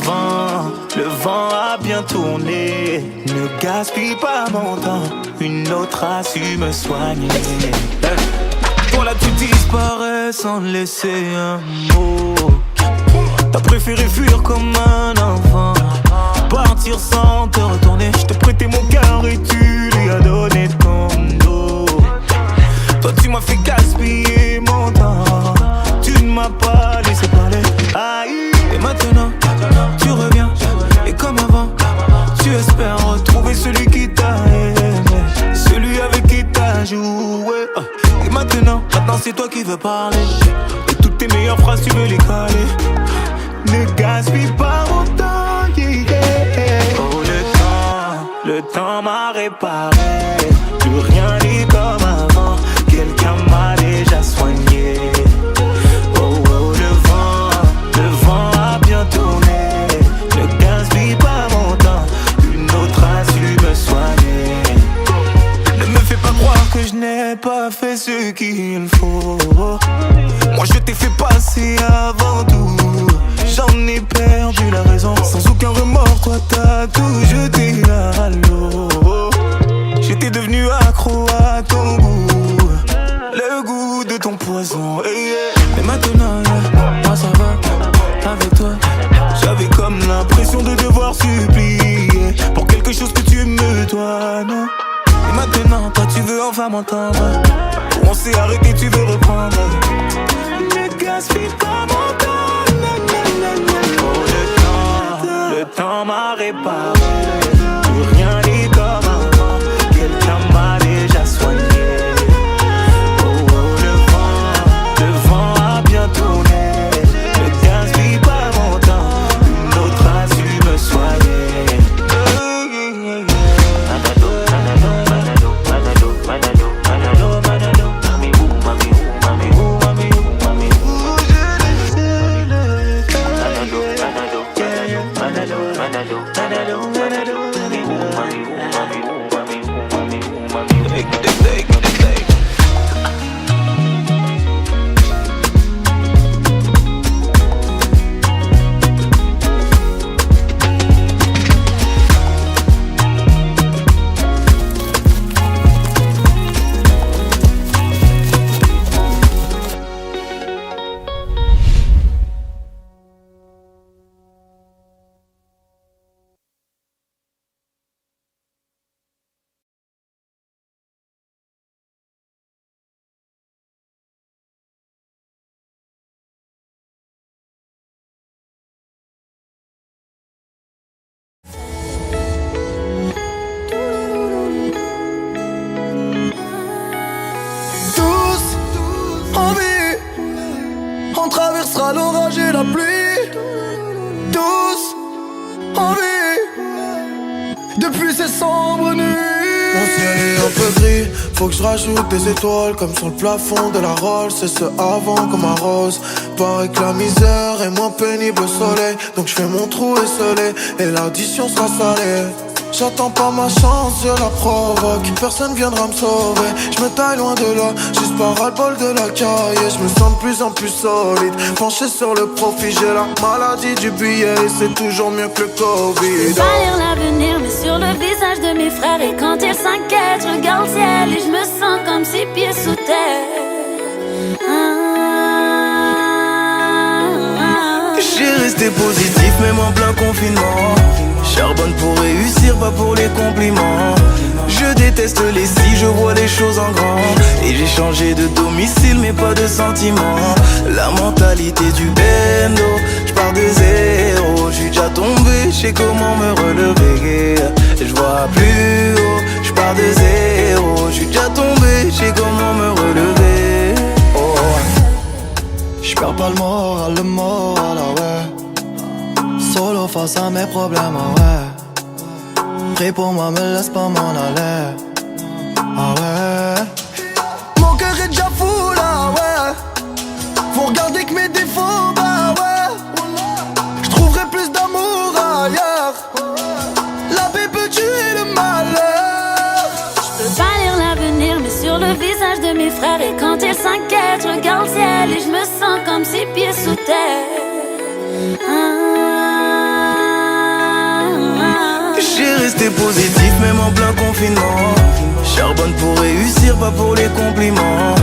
vent a bien tourné. Ne gaspille pas mon temps. Une autre a su me soigner. Voilà tu disparais sans laisser un mot. T'as préféré fuir comme un enfant. Partir sans te retourner. Je t'ai prêté mon cœur et tu lui as donné ton dos. Toi tu m'as fait gaspiller mon temps. Tu ne m'as pas laissé parler. Aïe. Et maintenant tu reviens. Et comme avant tu espères retrouver celui qui t'a aimé, celui avec qui t'as joué. Et maintenant c'est toi qui veux parler. Et toutes tes meilleures phrases tu veux les caler. Ne gaspille pas mon temps, yeah. Oh le temps m'a réparé. Plus rien n'est comme avant. Quelqu'un m'a déjà soigné. Oh le vent a bien tourné. Ne gaspille pas mon temps. Une autre a su me soigner. Ne me fais pas croire que je n'ai pas fait ce qu'il faut. Moi je t'ai fait passer avant tout. J'en ai perdu la raison. Sans aucun remords, toi t'as tout jeté à l'eau. J'étais devenu accro à ton goût. Le goût de ton poison, yeah. Et maintenant, yeah, moi ça va. Avec toi, j'avais comme l'impression de devoir supplier pour quelque chose que tu me dois, non. Et maintenant, toi tu veux enfin m'entendre. On s'est arrêté, tu veux reprendre. Ne gaspille pas mon temps. Le temps m'a réparé. Plus rien n'est comme avant. Quelqu'un m'a déjà soigné. Oh le vent a bien tourné. Ne gaspille pas mon temps. Une autre a su me soigner. depuis ces sombres nuits. Mon ciel est un peu gris, faut que je rajoute des étoiles comme sur le plafond de la Rolls. C'est ce avant comme un rose. Paraît que la misère est moins pénible au soleil, donc je fais mon trou esselé et l'addition sera salée. J'attends pas ma chance, je la provoque. Personne viendra me sauver, je me taille loin de là, juste par ras-le-bol de la caille. Je me sens de plus en plus solide, penché sur le profit. J'ai la maladie du billet et c'est toujours mieux que le Covid. Je pas lire l'avenir mais sur le visage de mes frères. Et quand ils s'inquiètent, je regarde le ciel et je me sens comme 6 pieds sous terre. J'ai resté positif même en plein confinement. Charbonne pour réussir, pas pour les compliments. Je déteste les si, je vois les choses en grand. Et j'ai changé de domicile mais pas de sentiments. La mentalité du bendo, je pars de zéro. J'suis déjà tombé, j'sais comment me relever. Je vois plus haut, je pars de zéro. J'suis déjà tombé, j'sais comment me relever. Oh. J'perds pas le moral, ah ouais. Solo face à mes problèmes, ah ouais. Prie pour moi, me laisse pas m'en aller, ah ouais. Mon cœur est déjà fou là, ouais. Faut regarder que mes défauts, bah ouais. J'trouverai plus d'amour ailleurs. La paix peut tuer le malheur. Je peux pas lire l'avenir mais sur le visage de mes frères. Et quand ils s'inquiètent, je regarde le ciel et je me sens comme 6 pieds sous terre. J'ai resté positif même en plein confinement. Charbonne pour réussir, pas pour les compliments.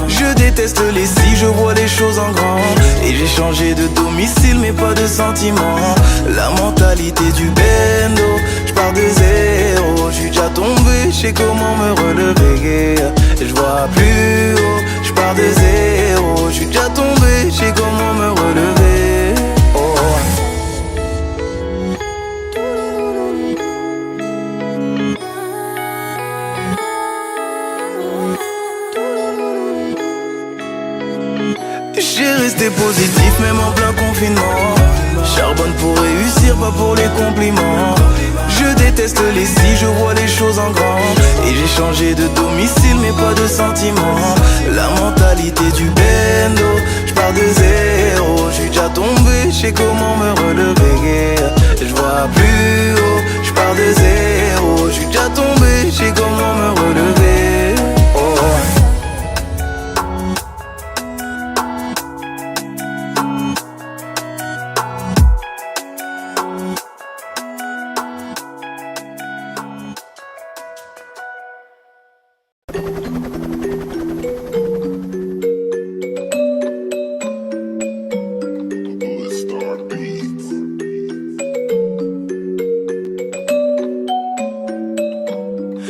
Je déteste les si, je vois les choses en grand. Et j'ai changé de domicile mais pas de sentiments. La mentalité du bendo, je pars de zéro. J'suis déjà tombé, j'sais comment me relever. Je vois plus haut, je pars de zéro. J'suis déjà tombé, j'sais comment me relever. Oh. J'ai resté positif même en plein confinement. Charbonne pour réussir, pas pour les compliments. Je déteste les si, je vois les choses en grand. Et j'ai changé de domicile mais pas de sentiments. La mentalité du bendo, je pars de zéro. J'suis déjà tombé, j'sais comment me relever. Je vois plus haut, je pars de zéro. J'suis déjà tombé, j'sais comment me relever. Oh.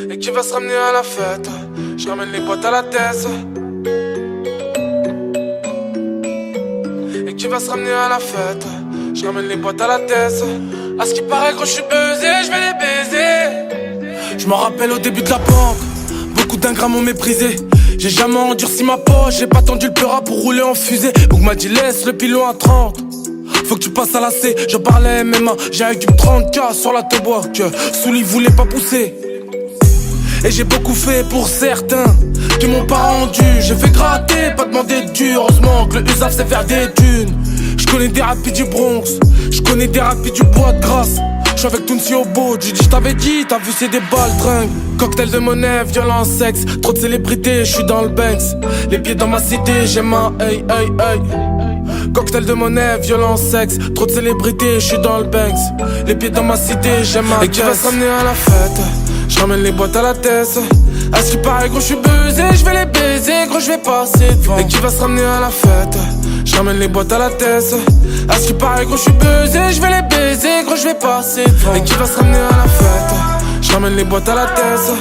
Et qui va se ramener à la fête? Je ramène les potes à la tête. Et qui va se ramener à la fête? Je ramène les potes à la tête. À ce qui paraît, gros, je suis buzzé, je vais les baiser. Je m'en rappelle au début de la banque, beaucoup d'ingrats m'ont méprisé. J'ai jamais endurci ma poche, j'ai pas tendu le pleura pour rouler en fusée. Boug m'a dit laisse le pilon à 30. Faut que tu passes à la C, je parlais MMA. J'ai avec du 30K sur la tobois que Souli voulait pas pousser. Et j'ai beaucoup fait pour certains qui m'ont pas rendu. J'ai fait gratter, pas demander de dur. Heureusement que le USAF sait faire des thunes. J'connais des rapides du Bronx, j'connais des rapides du Bois de Grasse. J'suis avec Tounsi au beau, j'ai dit j't'avais dit, t'as vu c'est des baltringues. Cocktail de monnaie, violence, sexe, trop de célébrités, j'suis dans le Banks. Les pieds dans ma cité, j'ai ma hey hey hey. Cocktail de monnaie, violence, sexe, trop de célébrités, j'suis dans le Banks. Les pieds dans ma cité, j'ai ma et qui va se ramener à la fête? J'ramène les boîtes à la tête. À ce qui paraît gros j'suis buzzé, j'vais les baiser, gros j'vais passer devant. Et qui va se ramener à la fête? J'ramène les boîtes à la tête. À ce qui paraît gros j'suis buzzé, j'vais les baiser, gros j'vais passer devant. Et qui va se ramener à la fête? J'ramène les boîtes à la tête.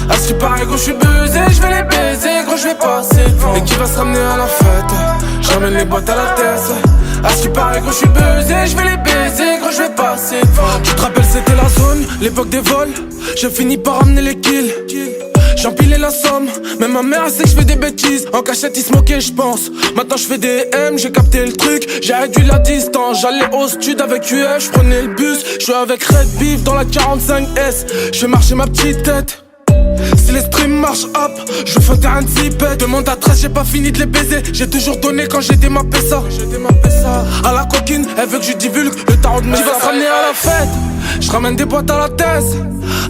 À ce qui paraît gros j'suis buzzé, j'vais les baiser, gros j'vais passer devant. Et qui va se ramener à la fête? J'ramène les boîtes à la tête. À ce qui paraît gros j'suis buzzé, j'vais les baiser, gros j'vais passer devant. Tu te rappelles c'était la zone, l'époque des vols. J'ai fini par ramener les kills. J'empilais la somme, même ma mère elle sait que je fais des bêtises. En cachette ils se moquaient je pense. Maintenant je fais des M, j'ai capté le truc. J'ai réduit la distance, j'allais au stud avec UF. Je prenais le bus, je suis avec Red Beef dans la 45S. Je fais marcher ma petite tête. Si les streams marchent up, je fais un zipette. Demande à 13, j'ai pas fini de les baiser. J'ai toujours donné quand j'ai démappé ça. À la coquine, elle veut que je divulgue le tarot de mes. Qui va se ramener à la fête? Je ramène des boîtes à la tête.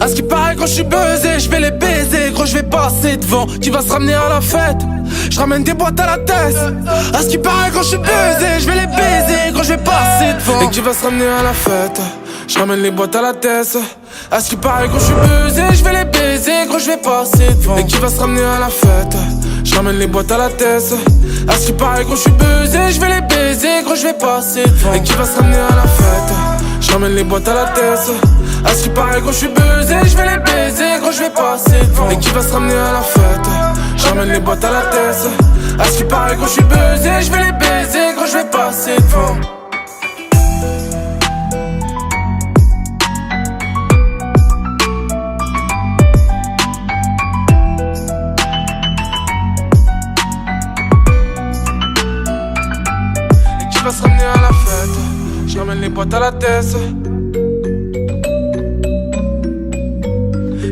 À ce qui paraît quand je suis buzzé, je vais les baiser. Gros je vais passer devant. Qui va se ramener à la fête? Je ramène des boîtes à la tête. À ce qui paraît quand je suis buzzé, je vais les baiser. Gros je vais passer devant. Et qui va se ramener à la fête? Je ramène les boîtes à la tête. À ce qui paraît quand je suis buzzé, je vais les baiser. Gros je vais passer devant. Et qui va se ramener à la fête? Je ramène les boîtes à la tête. À ce qui paraît quand je suis buzzé, je vais les baiser. Gros je vais passer devant. Et qui va se ramener à la fête? Je ramène les boîtes à la tête. À ce qui paraît quand je suis buzzé, je vais les baiser. Gros je vais passer devant. Et qui va se ramener à la fête? Je ramène les boîtes à la tête. À ce qui paraît quand je suis buzzé, je vais les baiser. Gros je vais passer devant. Qui va se ramener à la fête? Je ramène les boîtes à la tête.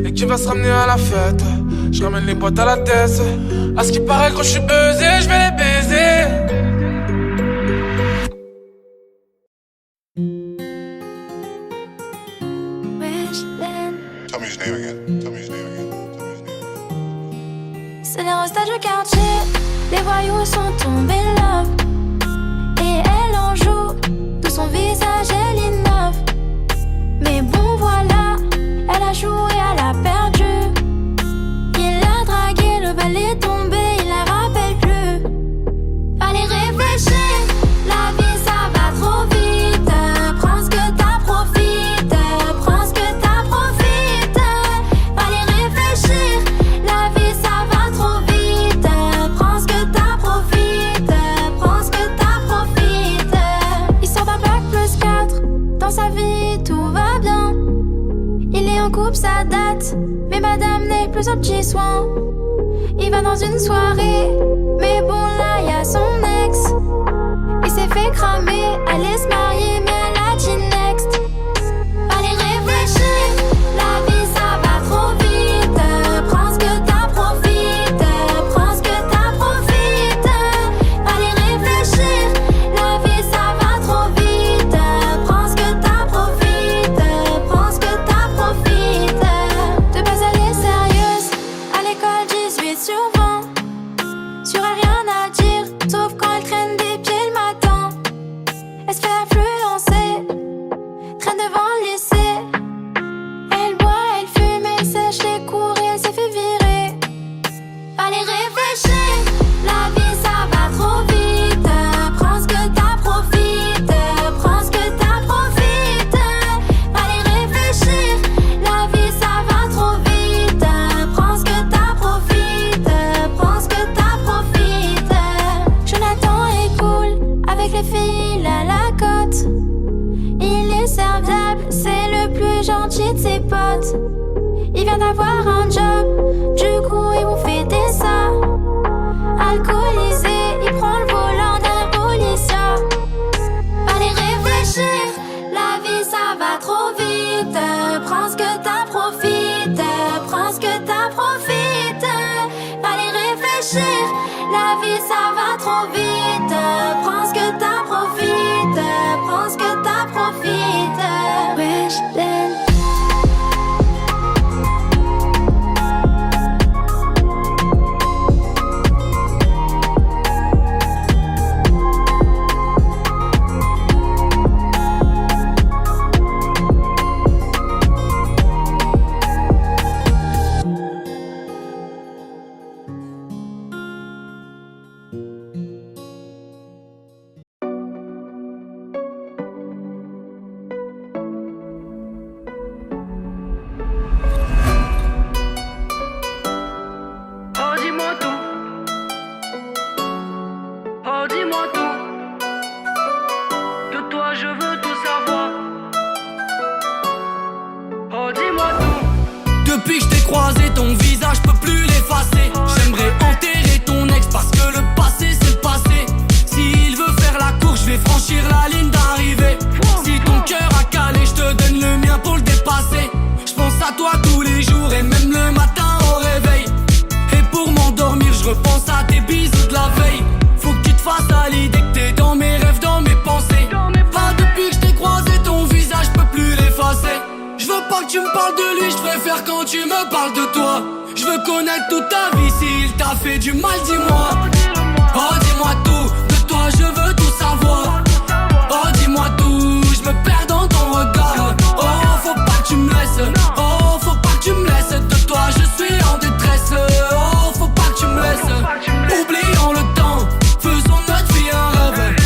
Et qui va se ramener à la fête? Je ramène les boîtes à la tête. À ce qui paraît quand je suis buzzé, je vais les baiser. C'est les restes du quartier, les voyous sont tombés là. Et elle en joue, de son visage elle innove. Mais bon voilà, elle a joué, elle a perdu. Il a dragué, le bal est tombé, il la rappelle plus. Allez réfléchir, la vie ça va trop vite. Prends ce que t'as, profite. Prends ce que t'as, profite. Allez réfléchir, la vie ça va trop vite. Prends ce que t'as, profite. Prends ce que t'as, profite. Il sort d'un bac +4, dans sa vie tout va bien. Il est en couple, ça date, mais madame n'est plus au petit soin. Il va dans une soirée, mais bon là y'a son ex. Il s'est fait cramer, allait se marier, mais elle a dit next. Allez réfléchir, la vie ça va trop vite. Prends ce que t'as, profite. Prends ce que t'as, profite. Allez réfléchir, la vie ça va trop vite. Prends ce que t'as, profite. Prends ce que t'as, profite. De base elle est sérieuse, à l'école 18 sur 20. Sur elle rien à dire, sauf quand elle traîne des pieds le matin. Elle se fait influencer, traîne devant le lycée. Elle boit, elle fume, elle sèche les cours et elle s'est fait virer. Allez réfléchir, la vie ça va trop vite. Prends ce que t'as, profite. Prends ce que t'as, profite. Allez réfléchir, la vie ça va trop vite. Prends ce que t'as, profite. Prends ce que t'as, profite. Jonathan est cool, avec les filles il a la cote. Il est serviable, c'est le plus gentil de ses potes. Il vient d'avoir un job, du coup ils vont fêter ça. Alcoolisé, il prend le volant d'un policier. Allez réfléchir, la vie ça va trop vite. Prends ce que t'as, profite. Prends ce que t'as, profite. Allez réfléchir, la vie ça va trop vite. Prends ce que t'as, profite. Prends ce que t'as, profite. Wesh, then. Oh dis-moi tout. Oh dis-moi tout. De toi je veux tout savoir. Oh dis-moi tout. Depuis que je t'ai croisé, ton visage peut plus tu me parles de toi. Je veux connaître toute ta vie, s'il t'a fait du mal, dis-moi. Oh dis-moi tout, de toi je veux tout savoir. Oh dis-moi tout, je me perds dans ton regard. Oh faut pas que tu me laisses, oh faut pas que tu me laisses. De toi je suis en détresse, oh faut pas que tu me laisses. Oublions le temps, faisons notre vie un rêve.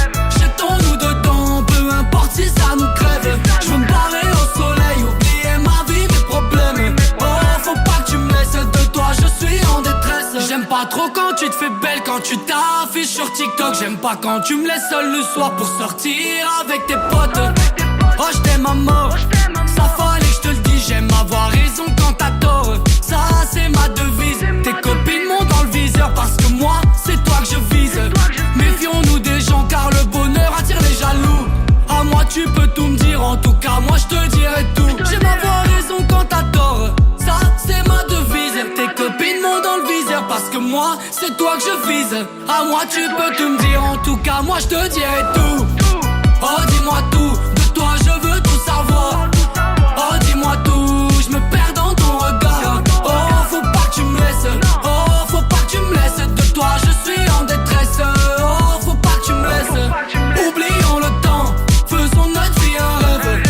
Jetons-nous dedans, peu importe si ça nous crève. Je veux me barrer au soleil, oublier ma vie, mes problèmes. Oh faut pas que tu me laisses, de toi je suis en détresse. J'aime pas trop quand tu te fais belle, quand tu t'affiches sur TikTok. J'aime pas quand tu me laisses seul le soir pour sortir avec tes potes. Oh je t'aime à mort, ça fallait que je te le dise. J'aime avoir raison quand t'as tort, ça c'est ma devise. Tes copines m'ont dans le viseur parce que moi c'est toi que je vise. Méfions-nous des gens car le bonheur attire les jaloux. À moi tu peux tout me dire, en tout cas moi je te dirai tout. J'aime avoir raison quand t'as tort, ça c'est ma devise. Tes copines m'ont dans le viseur parce que moi c'est toi que je vise. À moi tu peux tout me dire, en tout cas moi je te dirai tout. Oh dis-moi tout, de toi je veux tout savoir. Oh dis-moi tout, je me perds dans ton regard. Oh faut pas que tu me laisses, oh faut pas que tu me laisses. De toi je suis en détresse, oh faut pas que tu me laisses. Oublions le temps, faisons notre vie un rêve.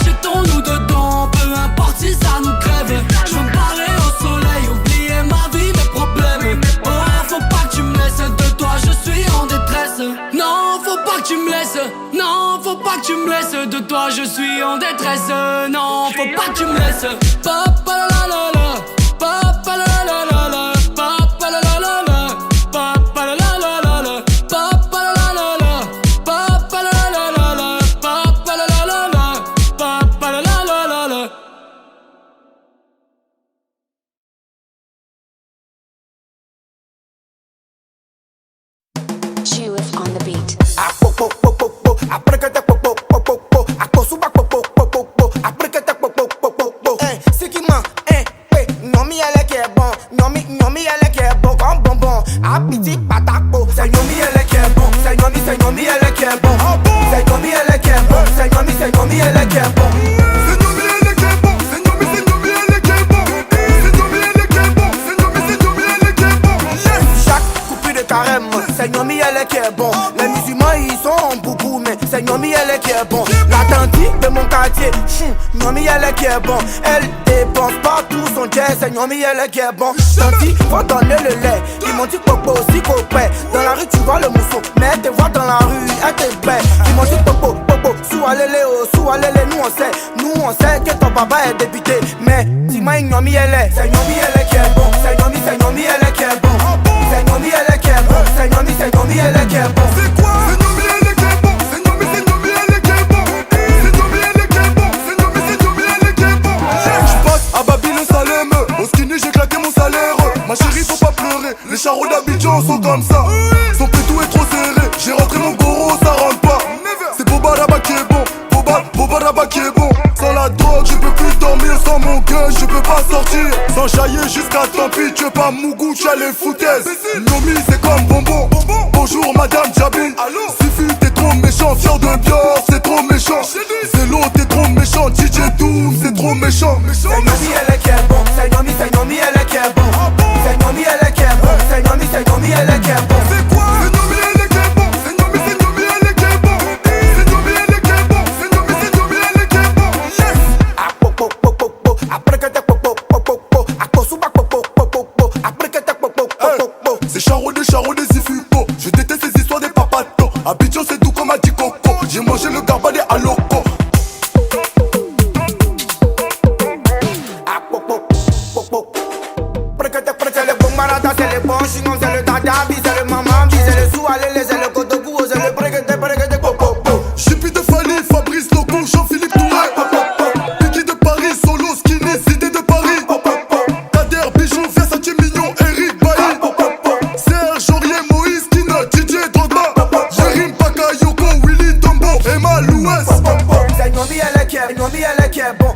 Jetons-nous dedans, peu importe si ça nous crève. Je veux me barrer au soleil, oublier ma vie, mes problèmes. Oh faut pas que tu me laisses, de toi je suis en détresse. Non faut pas que tu me laisses, non faut pas que tu me laisses. De toi je suis en détresse, non faut pas que tu me laisses. Papa la la la, papa la la la la, papa la la la la, papa la la la la la, papa la la la la, papa la la la la, papa la la la la, papa la la la la. Jewif on the beat. Appétit pataco, c'est Yomi elle est qui est bon, c'est Yomi elle est qui est bon, c'est Yomi elle est qui est bon, c'est Yomi elle est qui est bon, c'est Yomi elle est qui est bon, c'est Yomi elle est qui est bon, c'est Yomi elle est qui est bon, c'est Yomi elle est qui est bon. Chaque coupure de carême, c'est Yomi elle est qui est bon. Les musulmans ils sont en boubou mais c'est Yomi elle est qui est bon. La tante de mon quartier, Yomi elle est qui est bon. Elle dépense partout son jet, c'est Yomi elle est qui est bon. Tanti, faut donner le lait. Ils m'ont dit popo aussi copé. Dans la rue tu vois le mousseau, mais elle te voit dans la rue, elle te bête. Ils m'ont dit popo, sous allez nous on sait que ton papa est député. Mais dis-moi Yomi elle est, c'est Yomi elle est qui est bon. C'est Yomi elle est qui est bon. C'est Yomi elle est qui est bon. C'est Yomi elle est qui est bon. C'est quoi? C'est Yomi elle est qui est bon. C'est Yomi elle est qui est bon. C'est Yomi elle est qui est bon. C'est Yomi elle est qui est bon. J'passe à Babylone Salem, au skinny j'ai claqué mon salaire. Ma chérie faut pas pleurer, les charros d'Abidjan sont comme ça. Son pétou est trop serré, j'ai rentré mon goro, ça rentre pas. C'est Boba Rabat qui est bon, Boba Rabat qui est bon. Sans la drogue je peux plus dormir, sans mon gun je peux pas sortir. Sans jaillir jusqu'à tant pis, tu es pas Mougou, tu as les foutaises. Nomi c'est comme bonbon, bonjour madame Djabil. Sifu t'es trop méchant, fier de Bior c'est trop méchant. Zélo t'es trop méchant, DJ Doom c'est trop méchant. C'est Yomi elle est qui est bon, c'est Yomi elle est qui est bon. C'est Yomi elle est qui est bon, c'est Yomi elle est qui est bon. C'est quoi? C'est Yomi elle est qui est bon, c'est Yomi elle est qui est bon. C'est Yomi elle est qui est bon, c'est Yomi elle est qui est bon. Yes. Après que t'es c'est charro des Zifupo. Je déteste ces histoires des papatos. Abidjan c'est tout comme a dit Coco. J'ai mangé le garbadé à loco. C'est le bon marada, c'est le bon chignon, c'est le dadabi, c'est le mamambi, c'est le sous-alélé, c'est le kotokou, c'est le breguete, popo. Jipi de Fali, Fabrice Loco, Jean-Philippe Touré. Piggy de Paris, Solo, Skinny, Cité de Paris. Kader, Bijou, Versace, Mignon, Eric Bailly. Serge, Aurier, Moïse, Kina, DJ, Drogba. Jérim, Bakayoko, Willy, Tombo, Emma, Louès. C'est Yomi elle est qui est bon.